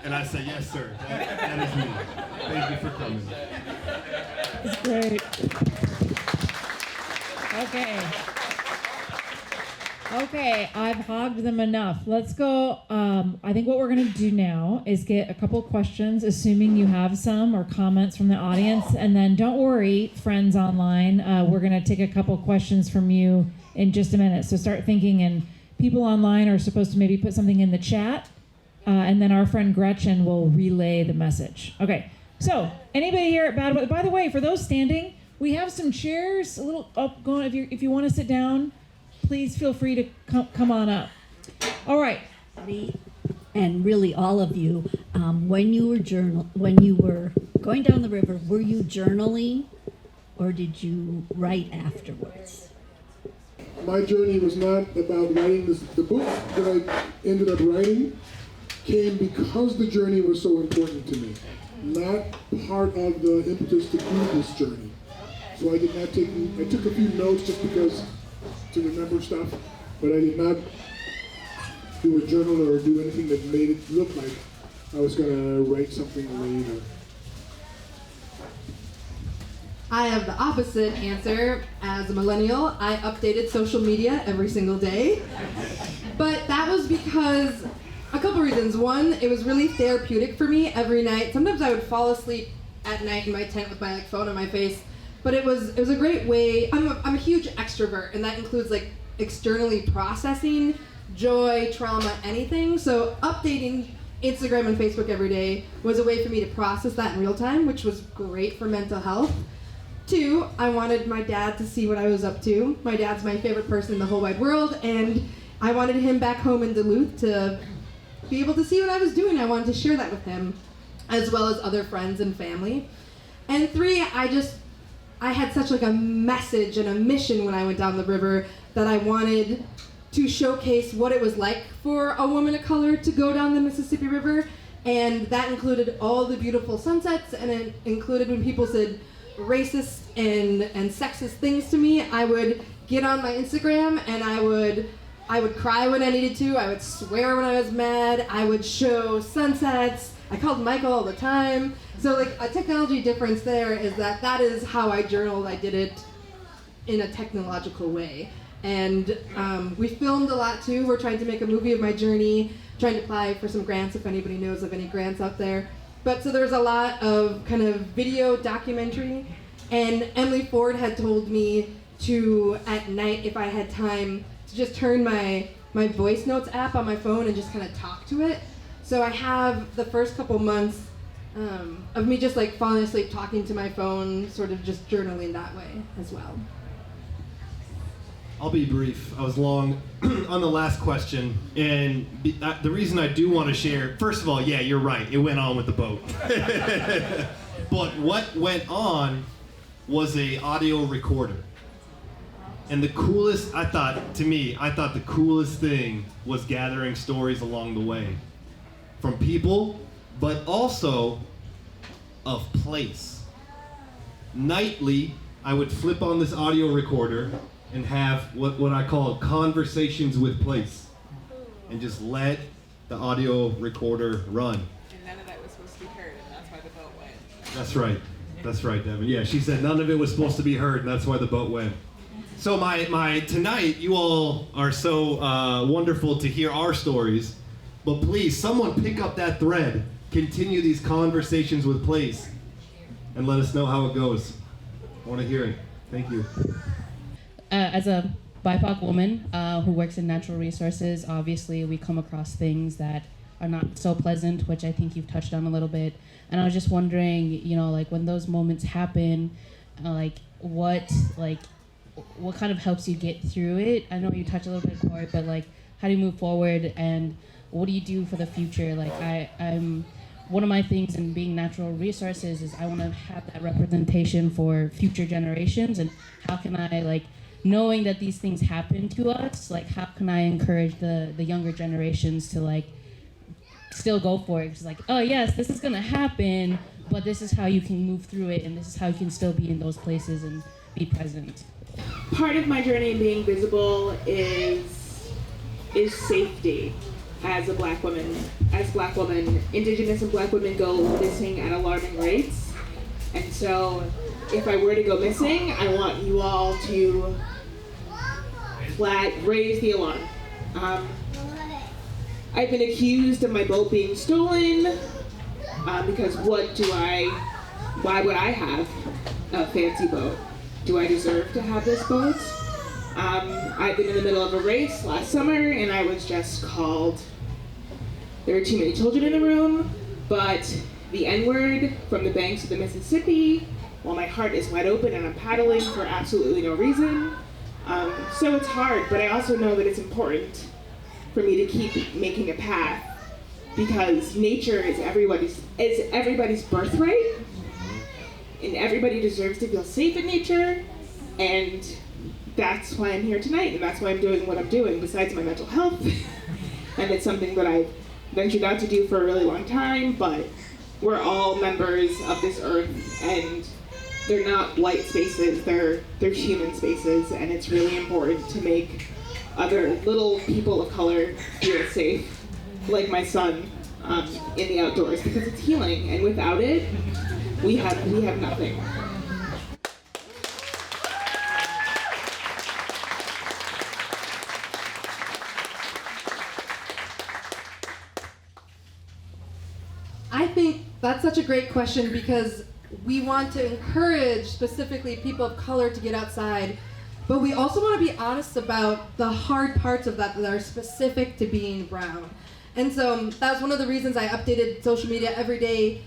And I say, "Yes, sir, that is me. Thank you for coming." It's great. Okay, I've hogged them enough. Let's go. I think what we're going to do now is get a couple questions, assuming you have some, or comments from the audience. And then don't worry, friends online, we're going to take a couple questions from you in just a minute. So start thinking, and people online are supposed to maybe put something in the chat, and then our friend Gretchen will relay the message. Okay, so anybody here at Bad Weather? By the way, for those standing, we have some chairs a little up going. If you want to sit down, please feel free to come on up. All right. And really all of you, when you were going down the river, were you journaling or did you write afterwards? My journey was not about writing this. The book that I ended up writing came because the journey was so important to me, not part of the impetus to do this journey. So I did not I took a few notes just because to remember stuff, but I did not do a journal or do anything that made it look like I was going to write something later. I have the opposite answer. As a millennial, I updated social media every single day. But that was because a couple reasons. One, it was really therapeutic for me every night. Sometimes I would fall asleep at night in my tent with my phone on my face. But it was a great way. I'm a huge extrovert, and that includes like externally processing joy, trauma, anything. So updating Instagram and Facebook every day was a way for me to process that in real time, which was great for mental health. Two, I wanted my dad to see what I was up to. My dad's my favorite person in the whole wide world, and I wanted him back home in Duluth to be able to see what I was doing. I wanted to share that with him, as well as other friends and family. And three, I had such like a message and a mission when I went down the river that I wanted to showcase what it was like for a woman of color to go down the Mississippi River. And that included all the beautiful sunsets, and it included when people said racist and sexist things to me. I would get on my Instagram and I would cry when I needed to. I would swear when I was mad. I would show sunsets. I called Michael all the time. So like a technology difference there is that is how I journaled. I did it in a technological way. And we filmed a lot too. We're trying to make a movie of my journey, trying to apply for some grants if anybody knows of any grants out there. But so there's a lot of kind of video documentary. And Emily Ford had told me to, at night, if I had time, to just turn my voice notes app on my phone and just kind of talk to it. So I have the first couple months of me just like falling asleep talking to my phone, sort of just journaling that way as well. I'll be brief. I was long on the last question, and the reason I do want to share, first of all, yeah, you're right, it went on with the boat. But what went on was a audio recorder. And the coolest, I thought the coolest thing was gathering stories along the way from people, but also of place. Nightly, I would flip on this audio recorder and have what I call conversations with place, and just let the audio recorder run. And none of that was supposed to be heard, and that's why the boat went. That's right, Devin. Yeah, she said none of it was supposed to be heard, and that's why the boat went. So my tonight, you all are so wonderful to hear our stories, but please, someone pick up that thread, continue these conversations with place, and let us know how it goes. I want to hear it. Thank you. As a BIPOC woman who works in natural resources, obviously we come across things that are not so pleasant, which I think you've touched on a little bit. And I was just wondering, like when those moments happen, what kind of helps you get through it? I know you touched a little bit, Cory, but how do you move forward? And what do you do for the future? Like I'm one of my things in being natural resources is I want to have that representation for future generations, and how can I, like, knowing that these things happen to us, like how can I encourage the younger generations to like still go for it? It's like, oh yes, this is gonna happen, but this is how you can move through it, and this is how you can still be in those places and be present. Part of my journey in being visible is safety. As a black woman, Indigenous and black women go missing at alarming rates. And so if I were to go missing, I want you all to raise the alarm. I've been accused of my boat being stolen because why would I have a fancy boat? Do I deserve to have this boat? I've been in the middle of a race last summer and I was just called, there are too many children in the room, but the N-word from the banks of the Mississippi, while my heart is wide open and I'm paddling for absolutely no reason. So it's hard, but I also know that it's important for me to keep making a path, because nature is everybody's birthright, and everybody deserves to feel safe in nature, and that's why I'm here tonight, and that's why I'm doing what I'm doing, besides my mental health. And it's something that I've ventured out to do for a really long time, but we're all members of this earth, and they're not white spaces, they're human spaces, and it's really important to make other little people of color feel safe, like my son, in the outdoors, because it's healing, and without it, we have nothing. I think that's such a great question, because we want to encourage specifically people of color to get outside, but we also want to be honest about the hard parts of that are specific to being brown. And so that was one of the reasons I updated social media every day.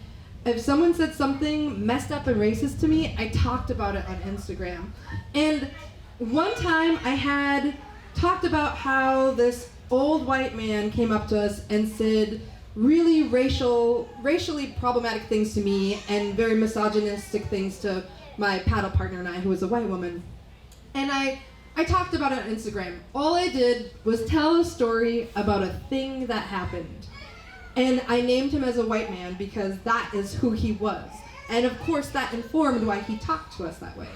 If someone said something messed up and racist to me, I talked about it on Instagram. And one time I had talked about how this old white man came up to us and said really racially problematic things to me and very misogynistic things to my paddle partner and I, who was a white woman. And I talked about it on Instagram. All I did was tell a story about a thing that happened. And I named him as a white man because that is who he was. And of course that informed why he talked to us that way.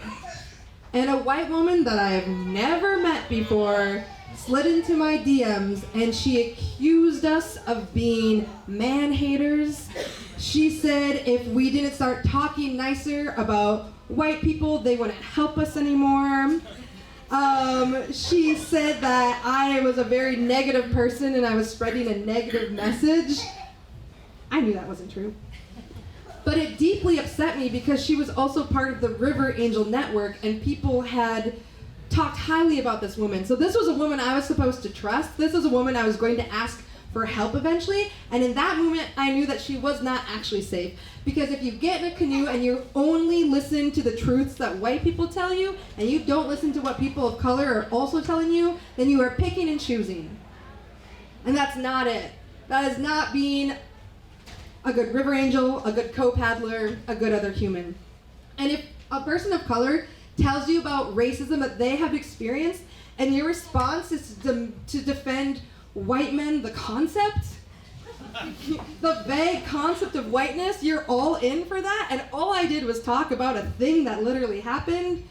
And a white woman that I have never met before slid into my DMs and she accused us of being man-haters. She said if we didn't start talking nicer about white people, they wouldn't help us anymore. She said that I was a very negative person and I was spreading a negative message. I knew that wasn't true. But it deeply upset me because she was also part of the River Angel Network and people had talked highly about this woman. So this was a woman I was supposed to trust. This was a woman I was going to ask for help eventually. And in that moment, I knew that she was not actually safe. Because if you get in a canoe and you only listen to the truths that white people tell you, and you don't listen to what people of color are also telling you, then you are picking and choosing. And that's not it. That is not being a good river angel, a good co-paddler, a good other human. And if a person of color tells you about racism that they have experienced, and your response is to defend white men, the concept, the vague concept of whiteness, you're all in for that, and all I did was talk about a thing that literally happened,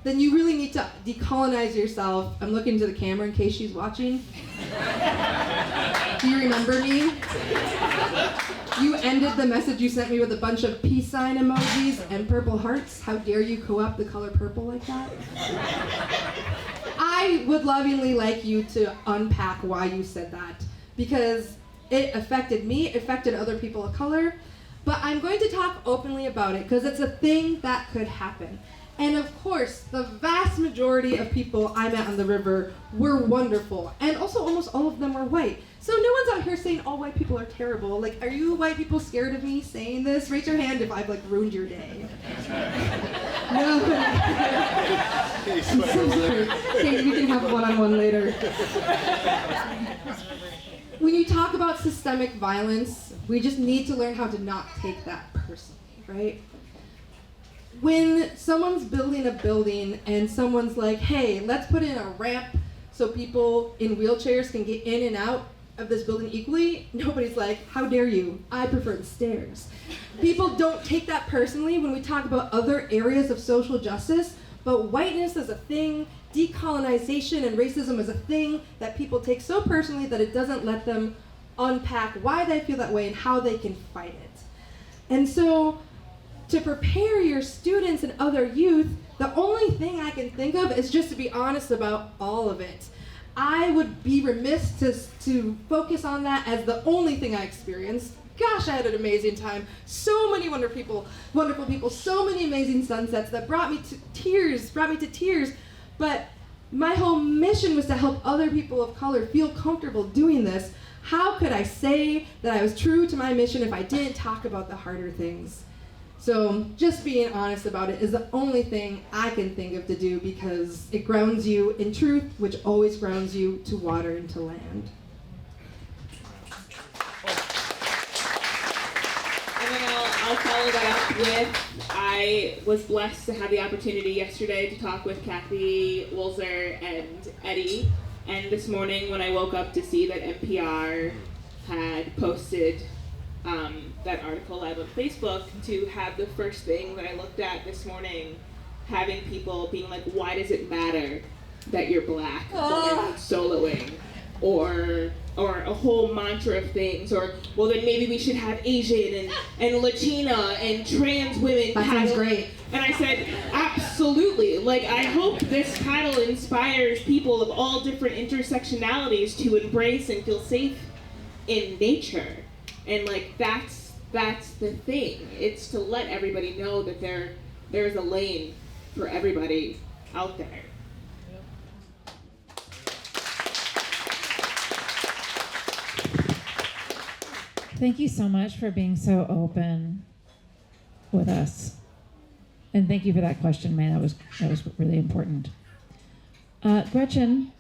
then you really need to decolonize yourself. I'm looking to the camera in case she's watching. Do you remember me? You ended the message you sent me with a bunch of peace sign emojis and purple hearts. How dare you co-opt the color purple like that? I would lovingly like you to unpack why you said that, because it affected me, it affected other people of color, but I'm going to talk openly about it because it's a thing that could happen. And of course, the vast majority of people I met on the river were wonderful, and also almost all of them were white. So no one's out here saying all white people are terrible. Like, are you white people scared of me saying this? Raise your hand if I've like ruined your day. No. I'm so sorry. Okay, we can have a one-on-one later. when you talk about systemic violence, we just need to learn how to not take that personally, right? When someone's building a building and someone's like, hey, let's put in a ramp so people in wheelchairs can get in and out of this building equally, nobody's like, how dare you? I prefer the stairs. People don't take that personally when we talk about other areas of social justice, but whiteness is a thing, decolonization and racism is a thing that people take so personally that it doesn't let them unpack why they feel that way and how they can fight it. And so, to prepare your students and other youth, the only thing I can think of is just to be honest about all of it. I would be remiss to focus on that as the only thing I experienced. Gosh, I had an amazing time. So many wonderful people, so many amazing sunsets that brought me to tears. But my whole mission was to help other people of color feel comfortable doing this. How could I say that I was true to my mission if I didn't talk about the harder things? So just being honest about it is the only thing I can think of to do because it grounds you in truth, which always grounds you to water and to land. And then I'll follow that up with, I was blessed to have the opportunity yesterday to talk with Kathy Woolzer and Eddy. And this morning when I woke up to see that NPR had posted that article live on Facebook, to have the first thing that I looked at this morning, having people being like, why does it matter that you're black woman soloing? Or a whole mantra of things, or well then maybe we should have Asian and Latina and trans women. That sounds great. And I said, absolutely. Like, I hope this paddle inspires people of all different intersectionalities to embrace and feel safe in nature. And like that's the thing. It's to let everybody know that there's a lane for everybody out there. Thank you so much for being so open with us. And thank you for that question, man. That was really important. Gretchen,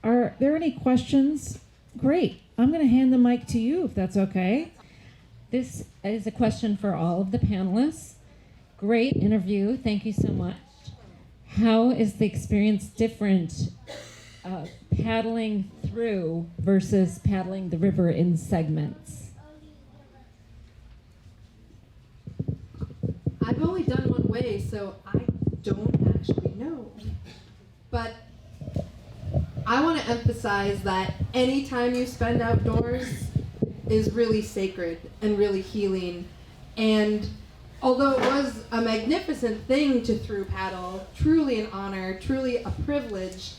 are there any questions? Great. I'm going to hand the mic to you, if that's okay. This is a question for all of the panelists. Great interview. Thank you so much. How is the experience different paddling through versus paddling the river in segments? I've only done one way, so I don't actually know. But I want to emphasize that any time you spend outdoors is really sacred and really healing. And although it was a magnificent thing to through paddle, truly an honor, truly a privilege,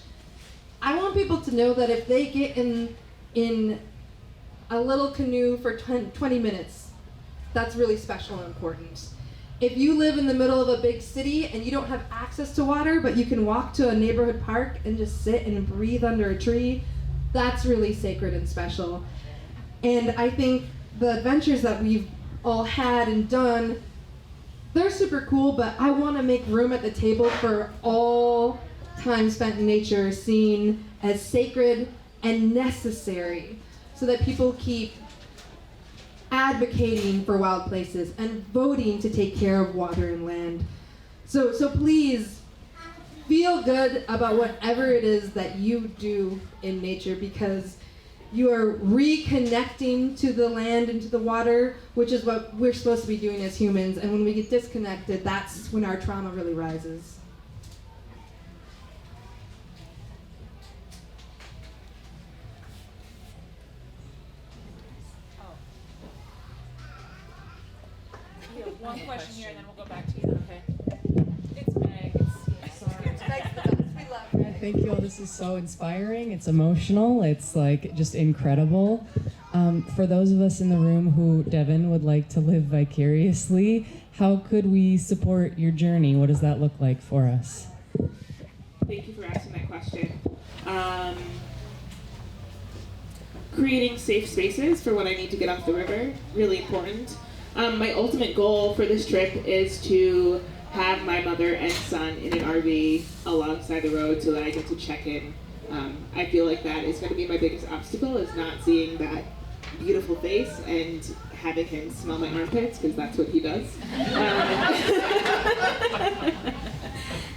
I want people to know that if they get in a little canoe for 20 minutes, that's really special and important. If you live in the middle of a big city and you don't have access to water, but you can walk to a neighborhood park and just sit and breathe under a tree, that's really sacred and special. And I think the adventures that we've all had and done, they're super cool, but I want to make room at the table for all time spent in nature seen as sacred and necessary, so that people keep advocating for wild places and voting to take care of water and land. So please feel good about whatever it is that you do in nature, because you are reconnecting to the land and to the water, which is what we're supposed to be doing as humans. And when we get disconnected, that's when our trauma really rises. One question here, and then we'll go back to you. Okay. It's Meg. It's Meg's the best. We love her. Thank you all. This is so inspiring. It's emotional. It's like just incredible. For those of us in the room who Devin would like to live vicariously, how could we support your journey? What does that look like for us? Thank you for asking that question. Creating safe spaces for when I need to get off the river, really important. My ultimate goal for this trip is to have my mother and son in an RV alongside the road so that I get to check in I feel like that is going to be my biggest obstacle, is not seeing that beautiful face and having him smell my armpits, because that's what he does.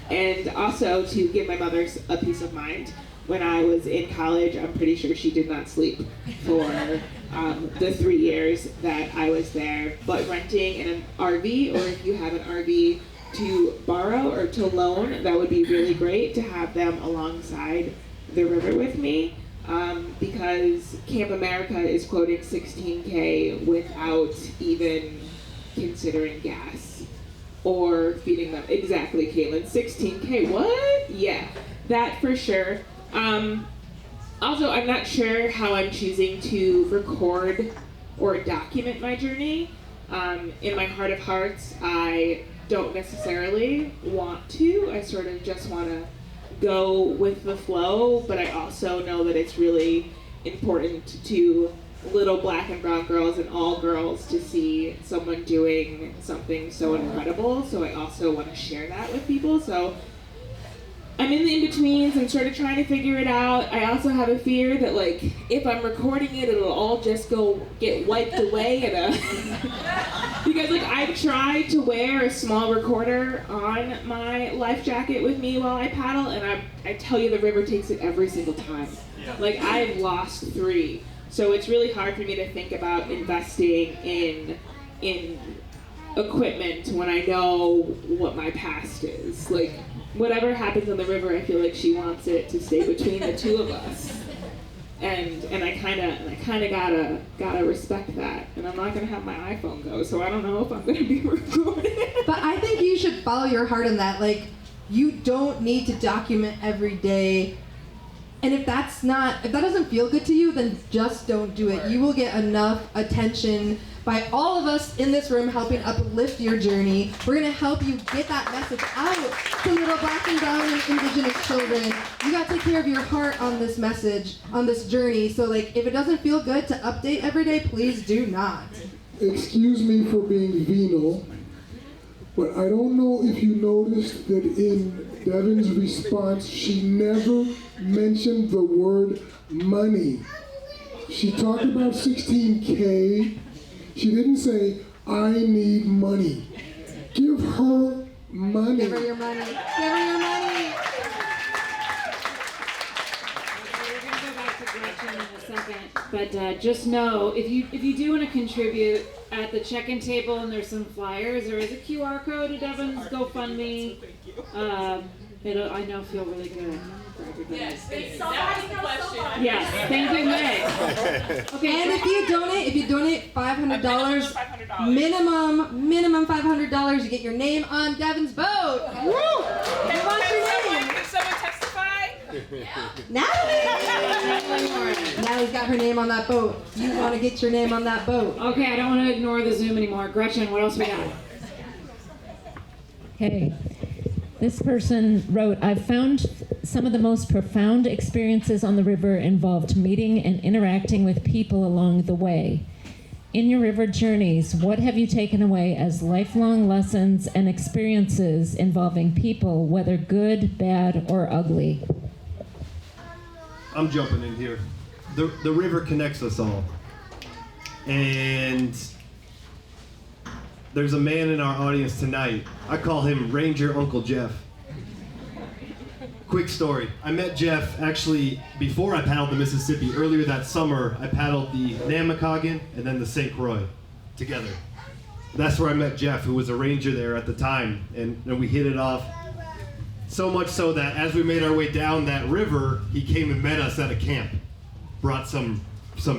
And also to give my mother a peace of mind. When I was in college, I'm pretty sure she did not sleep for the 3 years that I was there. But renting in an RV, or if you have an RV to borrow or to loan, that would be really great to have them alongside the river with me. Because Camp America is quoting $16K without even considering gas or feeding them. Exactly, Caitlin, $16K, what? Yeah, that for sure. Also, I'm not sure how I'm choosing to record or document my journey. In my heart of hearts, I don't necessarily want to. I sort of just want to go with the flow, but I also know that it's really important to little black and brown girls and all girls to see someone doing something so incredible. So I also want to share that with people. So I'm in the in-betweens and sort of trying to figure it out. I also have a fear that, like, if I'm recording it, it'll all just get wiped away because, like, I've tried to wear a small recorder on my life jacket with me while I paddle, and I tell you, the river takes it every single time. Yeah. Like, I've lost 3. So it's really hard for me to think about investing in equipment when I know what my past is. Like, whatever happens on the river, I feel like she wants it to stay between the two of us, and I kind of gotta respect that. And I'm not gonna have my iPhone go, so I don't know if I'm gonna be recording. But I think you should follow your heart in that. Like, you don't need to document every day. And if that doesn't feel good to you, then just don't do it. You will get enough attention by all of us in this room helping uplift your journey. We're gonna help you get that message out to little black and brown and indigenous children. You gotta take care of your heart on this message, on this journey. So, like, if it doesn't feel good to update every day, please do not. Excuse me for being venal, but I don't know if you noticed that in Devin's response, she never mentioned the word money. She talked about 16K. She didn't say, I need money. Give her money. Give her your money. Give her your money. We're going to go back to Gretchen in a second. But just know, if you do want to contribute, at the check-in table, and there's some flyers, there is a QR code to Devin's GoFundMe. I know feel really good for everybody. Yes, Yes, thank you, Meg. Okay, And if you donate $500, minimum $500, you get your name on Devin's boat. Woo! Can someone testify? Natalie's got her name on that boat. You want to get your name on that boat. Okay, I don't want to ignore the Zoom anymore. Gretchen, what else we got? Okay. This person wrote, I've found some of the most profound experiences on the river involved meeting and interacting with people along the way. In your river journeys, what have you taken away as lifelong lessons and experiences involving people, whether good, bad, or ugly? I'm jumping in here. The river connects us all. And there's a man in our audience tonight. I call him Ranger Uncle Jeff. Quick story. I met Jeff actually before I paddled the Mississippi. Earlier that summer, I paddled the Namakagon and then the St. Croix together. That's where I met Jeff, who was a ranger there at the time, and we hit it off. So much so that as we made our way down that river, he came and met us at a camp. Brought some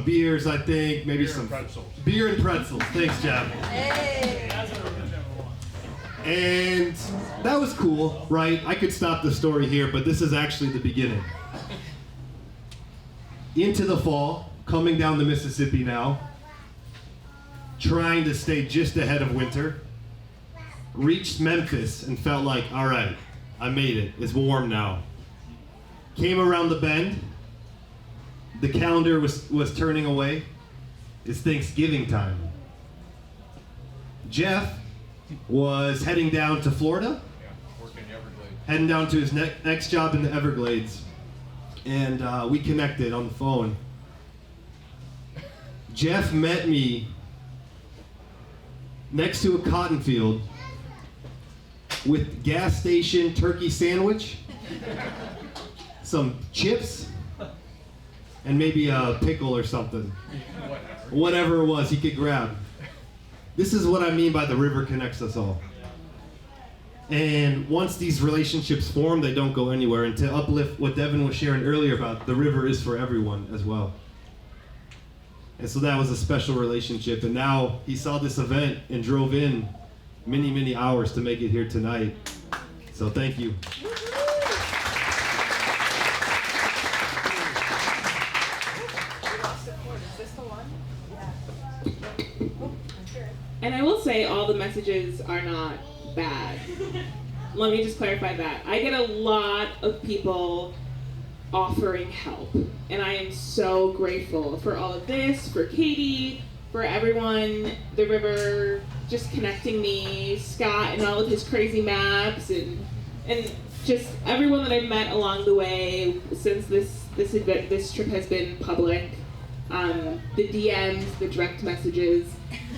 beers, I think, maybe some beer and pretzels. Thanks, Jeff. Hey. And that was cool, right? I could stop the story here, but this is actually the beginning. Into the fall, coming down the Mississippi now, trying to stay just ahead of winter, reached Memphis and felt like, all right, I made it. It's warm now. Came around the bend. The calendar was turning away. It's Thanksgiving time. Jeff was heading down to Florida, heading down to his next job in the Everglades. and we connected on the phone. Jeff met me next to a cotton field with gas station turkey sandwich, some chips, and maybe a pickle or something. Whatever it was he could grab. This is what I mean by the river connects us all. And once these relationships form, they don't go anywhere. And to uplift what Devin was sharing earlier about, the river is for everyone as well. And so that was a special relationship. And now he saw this event and drove in many, many hours to make it here tonight. So thank you. And I will say all the messages are not bad. Let me just clarify that. I get a lot of people offering help, and I am so grateful for all of this, for Katie, for everyone, the river just connecting me, Scott and all of his crazy maps, and just everyone that I've met along the way since this trip has been public. The DMs, the direct messages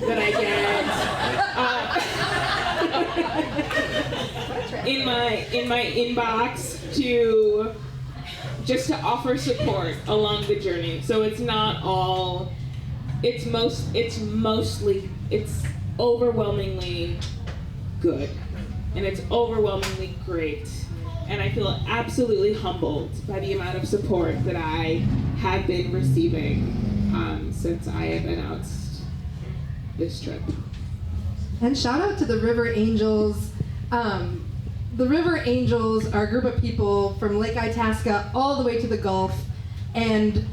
that I get in my inbox to just to offer support along the journey. So it's not all. It's overwhelmingly good, and it's overwhelmingly great. And I feel absolutely humbled by the amount of support that I have been receiving since I have announced this trip. And shout out to the River Angels. The River Angels are a group of people from Lake Itasca all the way to the Gulf, and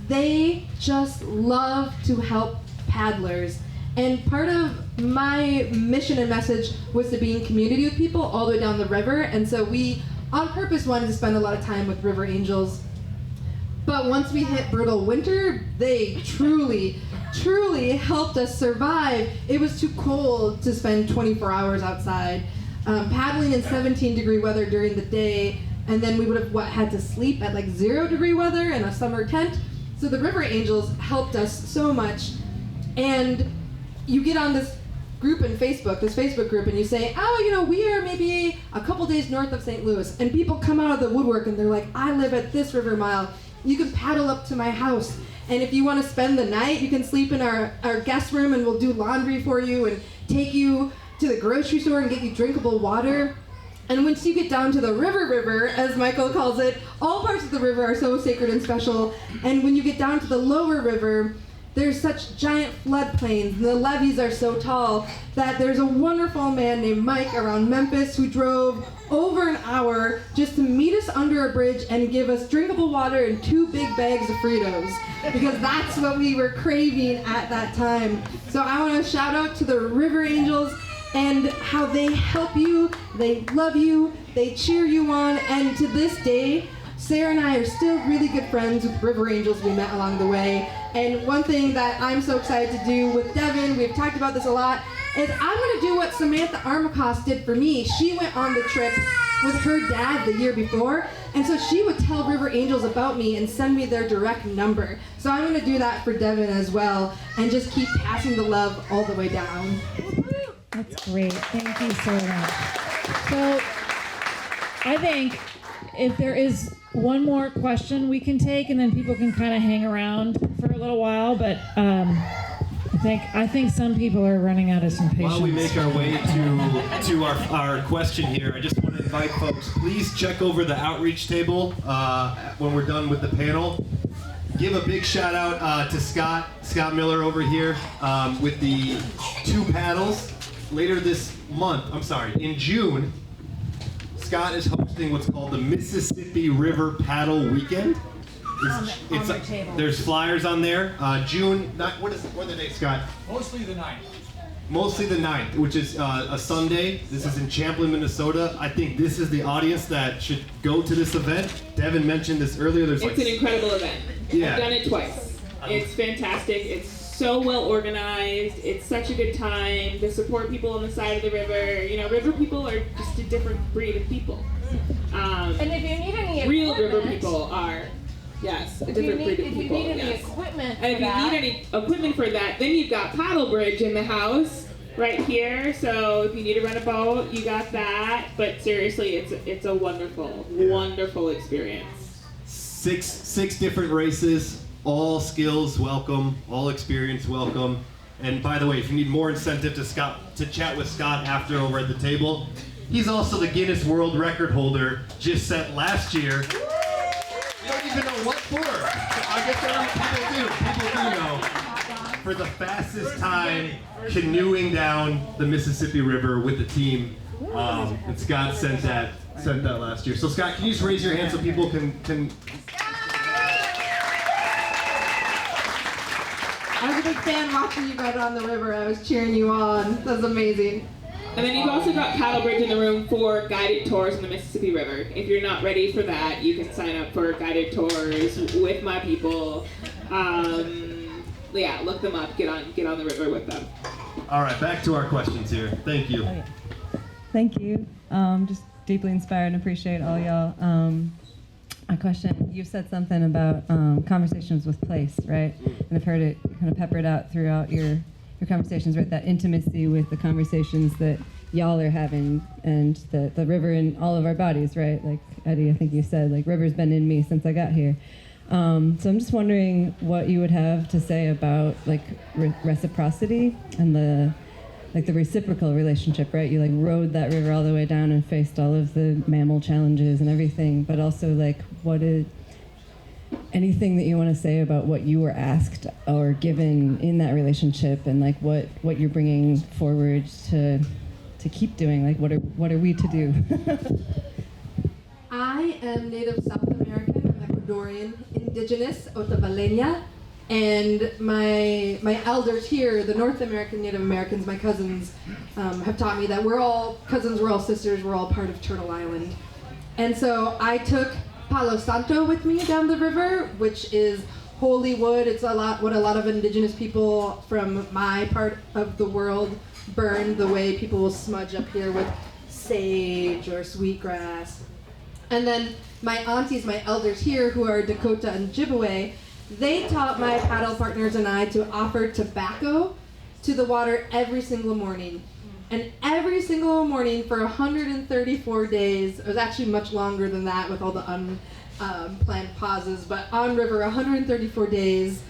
they just love to help paddlers. And part of my mission and message was to be in community with people all the way down the river, and so we on purpose wanted to spend a lot of time with River Angels. But once we hit brutal winter, they truly helped us survive. It was too cold to spend 24 hours outside, paddling in 17-degree weather during the day, and then we would have had to sleep at like 0-degree weather in a summer tent. So the River Angels helped us so much. And you get on this Facebook group, and you say, oh, we are maybe a couple days north of St. Louis, and people come out of the woodwork and they're like, I live at this river mile. You can paddle up to my house, and if you want to spend the night, you can sleep in our guest room, and we'll do laundry for you and take you to the grocery store and get you drinkable water. And once you get down to the river, as Michael calls it, all parts of the river are so sacred and special. And when you get down to the lower river, there's such giant floodplains, and the levees are so tall that there's a wonderful man named Mike around Memphis who drove over an hour just to meet us under a bridge and give us drinkable water and 2 big bags of Fritos, because that's what we were craving at that time. So I want to shout out to the River Angels and how they help you, they love you, they cheer you on, and to this day, Sarah and I are still really good friends with River Angels we met along the way. And one thing that I'm so excited to do with Devin, we've talked about this a lot, is I'm going to do what Samantha Armacost did for me. She went on the trip with her dad the year before, and so she would tell River Angels about me and send me their direct number. So I'm going to do that for Devin as well, and just keep passing the love all the way down. That's great. Thank you so much. So I think if there is one more question we can take, and then people can kind of hang around for a little while, but I think some people are running out of some patience. While we make our way to our question here, I just want to invite folks, please check over the outreach table when we're done with the panel. Give a big shout out to Scott Miller over here with the 2 paddles. Later this month, in June, Scott is hosting what's called the Mississippi River Paddle Weekend. There's flyers on there. June, what are the dates, Scott? Mostly the 9th. Mostly the 9th, which is a Sunday. This is in Champlin, Minnesota. I think this is the audience that should go to this event. Devin mentioned this earlier. It's an incredible event. Yeah. I've done it twice. It's fantastic. It's so well organized. It's such a good time to support people on the side of the river. You know, river people are just a different breed of people. And if you need any real river equipment- people are, yes, a If different you breed need, of if people. you need any yes. equipment for And if you that, need any equipment for that, then you've got paddle bridge in the house right here. So if you need to rent a boat, you got that. But seriously, it's a wonderful, wonderful experience. Six different races, all skills welcome, all experience welcome. And by the way, if you need more incentive to chat with Scott after over at the table, he's also the Guinness World Record holder, just set last year. You don't even know what for. I guess people do know. For the fastest time canoeing down the Mississippi River with the team. And Scott sent that last year. So Scott, can you just raise your hand so people can I was a big fan watching you guys on the river. I was cheering you on. That was amazing. And then you've also got paddle bridge in the room for guided tours in the Mississippi River. If you're not ready for that, you can sign up for guided tours with my people. Yeah, look them up. Get on the river with them. All right, back to our questions here. Thank you. Thank you. Just deeply inspired and appreciate all y'all. A question, you said something about conversations with place, right? And I've heard it kind of peppered out throughout your conversations, right? That intimacy with the conversations that y'all are having and the river in all of our bodies, right? Like Eddy, I think you said, like, river's been in me since I got here. So I'm just wondering what you would have to say about like reciprocity and the reciprocal relationship, right? You like rode that river all the way down and faced all of the mammal challenges and everything, but also like anything that you want to say about what you were asked or given in that relationship and like what you're bringing forward to keep doing, like what are we to do? I am Native South American, I'm Ecuadorian, indigenous, Otavaleña, and my elders here, the North American Native Americans, my cousins, have taught me that we're all cousins, we're all sisters, we're all part of Turtle Island. And so I took Palo Santo with me down the river, which is holy wood. It's what a lot of indigenous people from my part of the world burn, the way people will smudge up here with sage or sweetgrass. And then my aunties, my elders here, who are Dakota and Ojibwe, they taught my paddle partners and I to offer tobacco to the water every single morning. And every single morning for 134 days, it was actually much longer than that with all the unplanned pauses, but on river, 134 days,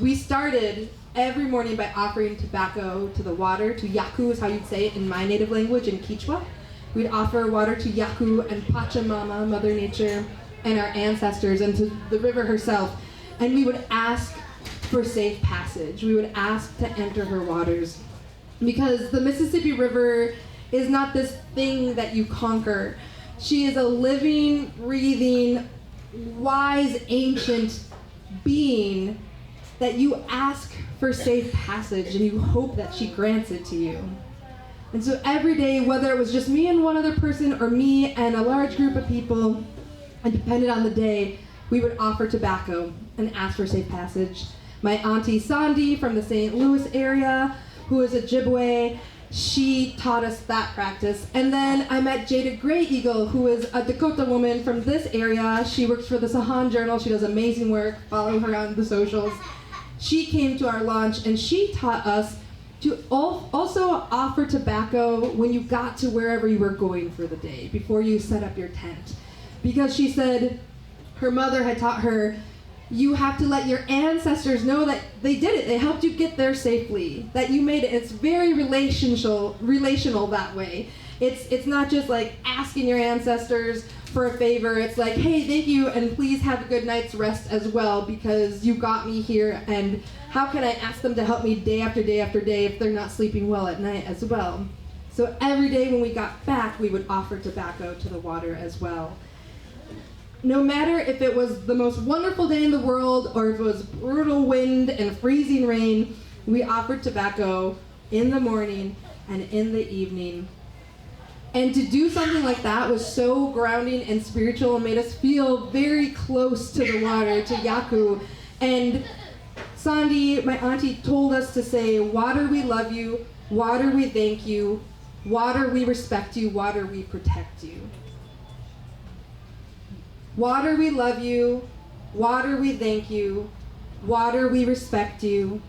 we started every morning by offering tobacco to the water, to Yaku is how you'd say it in my native language, in Quechua. We'd offer water to Yaku and Pachamama, Mother Nature, and our ancestors, and to the river herself. And we would ask for safe passage. We would ask to enter her waters. Because the Mississippi River is not this thing that you conquer. She is a living, breathing, wise, ancient being that you ask for safe passage and you hope that she grants it to you. And so every day, whether it was just me and one other person or me and a large group of people, and depending on the day, we would offer tobacco and ask for safe passage. My auntie Sandy from the St. Louis area, who is a Ojibwe, she taught us that practice. And then I met Jada Gray Eagle, who is a Dakota woman from this area. She works for the Sahan Journal. She does amazing work. Follow her on the socials. She came to our launch and she taught us to also offer tobacco when you got to wherever you were going for the day, before you set up your tent. Because she said her mother had taught her, you have to let your ancestors know that they did it. They helped you get there safely, that you made it. It's very relational that way. It's not just like asking your ancestors for a favor. It's like, hey, thank you, and please have a good night's rest as well, because you got me here, and how can I ask them to help me day after day after day if they're not sleeping well at night as well? So every day when we got back, we would offer tobacco to the water as well. No matter if it was the most wonderful day in the world or if it was brutal wind and freezing rain, we offered tobacco in the morning and in the evening. And to do something like that was so grounding and spiritual and made us feel very close to the water, to Yaku. And Sandy, my auntie, told us to say, water we love you, water we thank you, water we respect you, water we protect you. Water we love you, water we thank you, water we respect you,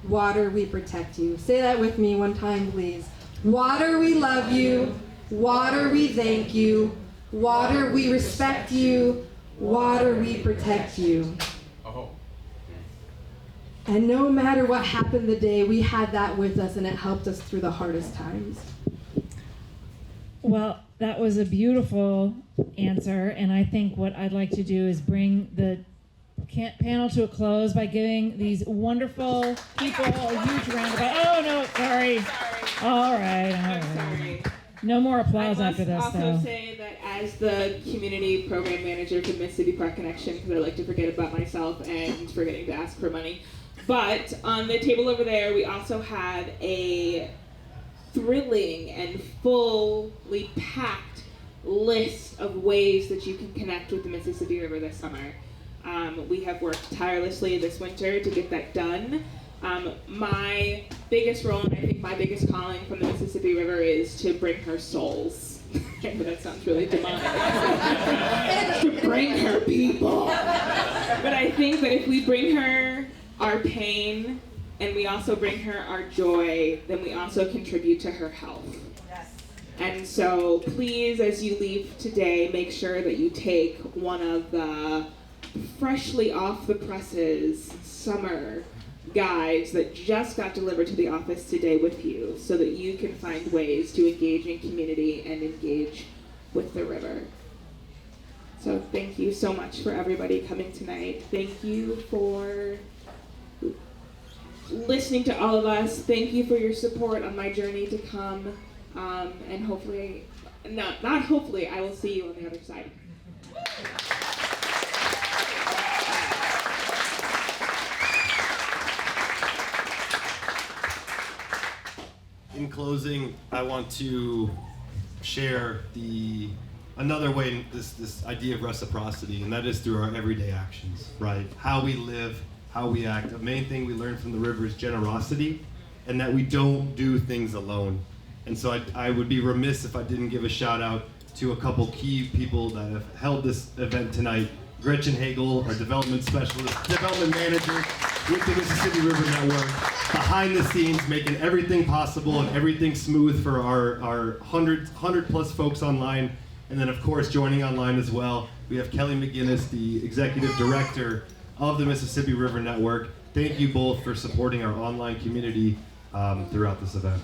water we protect you. Say that with me one time, please. Water we love you, water we thank you, water we respect you, water we protect you. And no matter what happened the day, we had that with us and it helped us through the hardest times. Well, that was a beautiful answer, and I think what I'd like to do is bring the panel to a close by giving these wonderful people a huge round of applause. Oh, no, sorry. All right. Sorry. No more applause after this, I must though. also say that as the community program manager for Mississippi Park Connection, because I like to forget about myself and forgetting to ask for money, but on the table over there, we also have a thrilling and fully packed list of ways that you can connect with the Mississippi River this summer. We have worked tirelessly this winter to get that done. My biggest role, and I think my biggest calling from the Mississippi River, is to bring her souls. But that sounds really demonic. To bring her people. But I think that if we bring her our pain, and we also bring her our joy, then we also contribute to her health. Yes. And so please, as you leave today, make sure that you take one of the freshly off the presses summer guides that just got delivered to the office today with you, so that you can find ways to engage in community and engage with the river. So thank you so much for everybody coming tonight. Thank you for listening to all of us. Thank you for your support on my journey to come. And hopefully, not hopefully, I will see you on the other side. In closing, I want to share another way, this idea of reciprocity, and that is through our everyday actions, right? How we live, how we act. The main thing we learn from the river is generosity, and that we don't do things alone. And so I would be remiss if I didn't give a shout out to a couple key people that have held this event tonight. Gretchen Hagel, our development specialist, development manager with the Mississippi River Network, behind the scenes, making everything possible and everything smooth for our 100 plus folks online. And then of course, joining online as well, we have Kelly McGinnis, the executive director of the Mississippi River Network. Thank you both for supporting our online community throughout this event.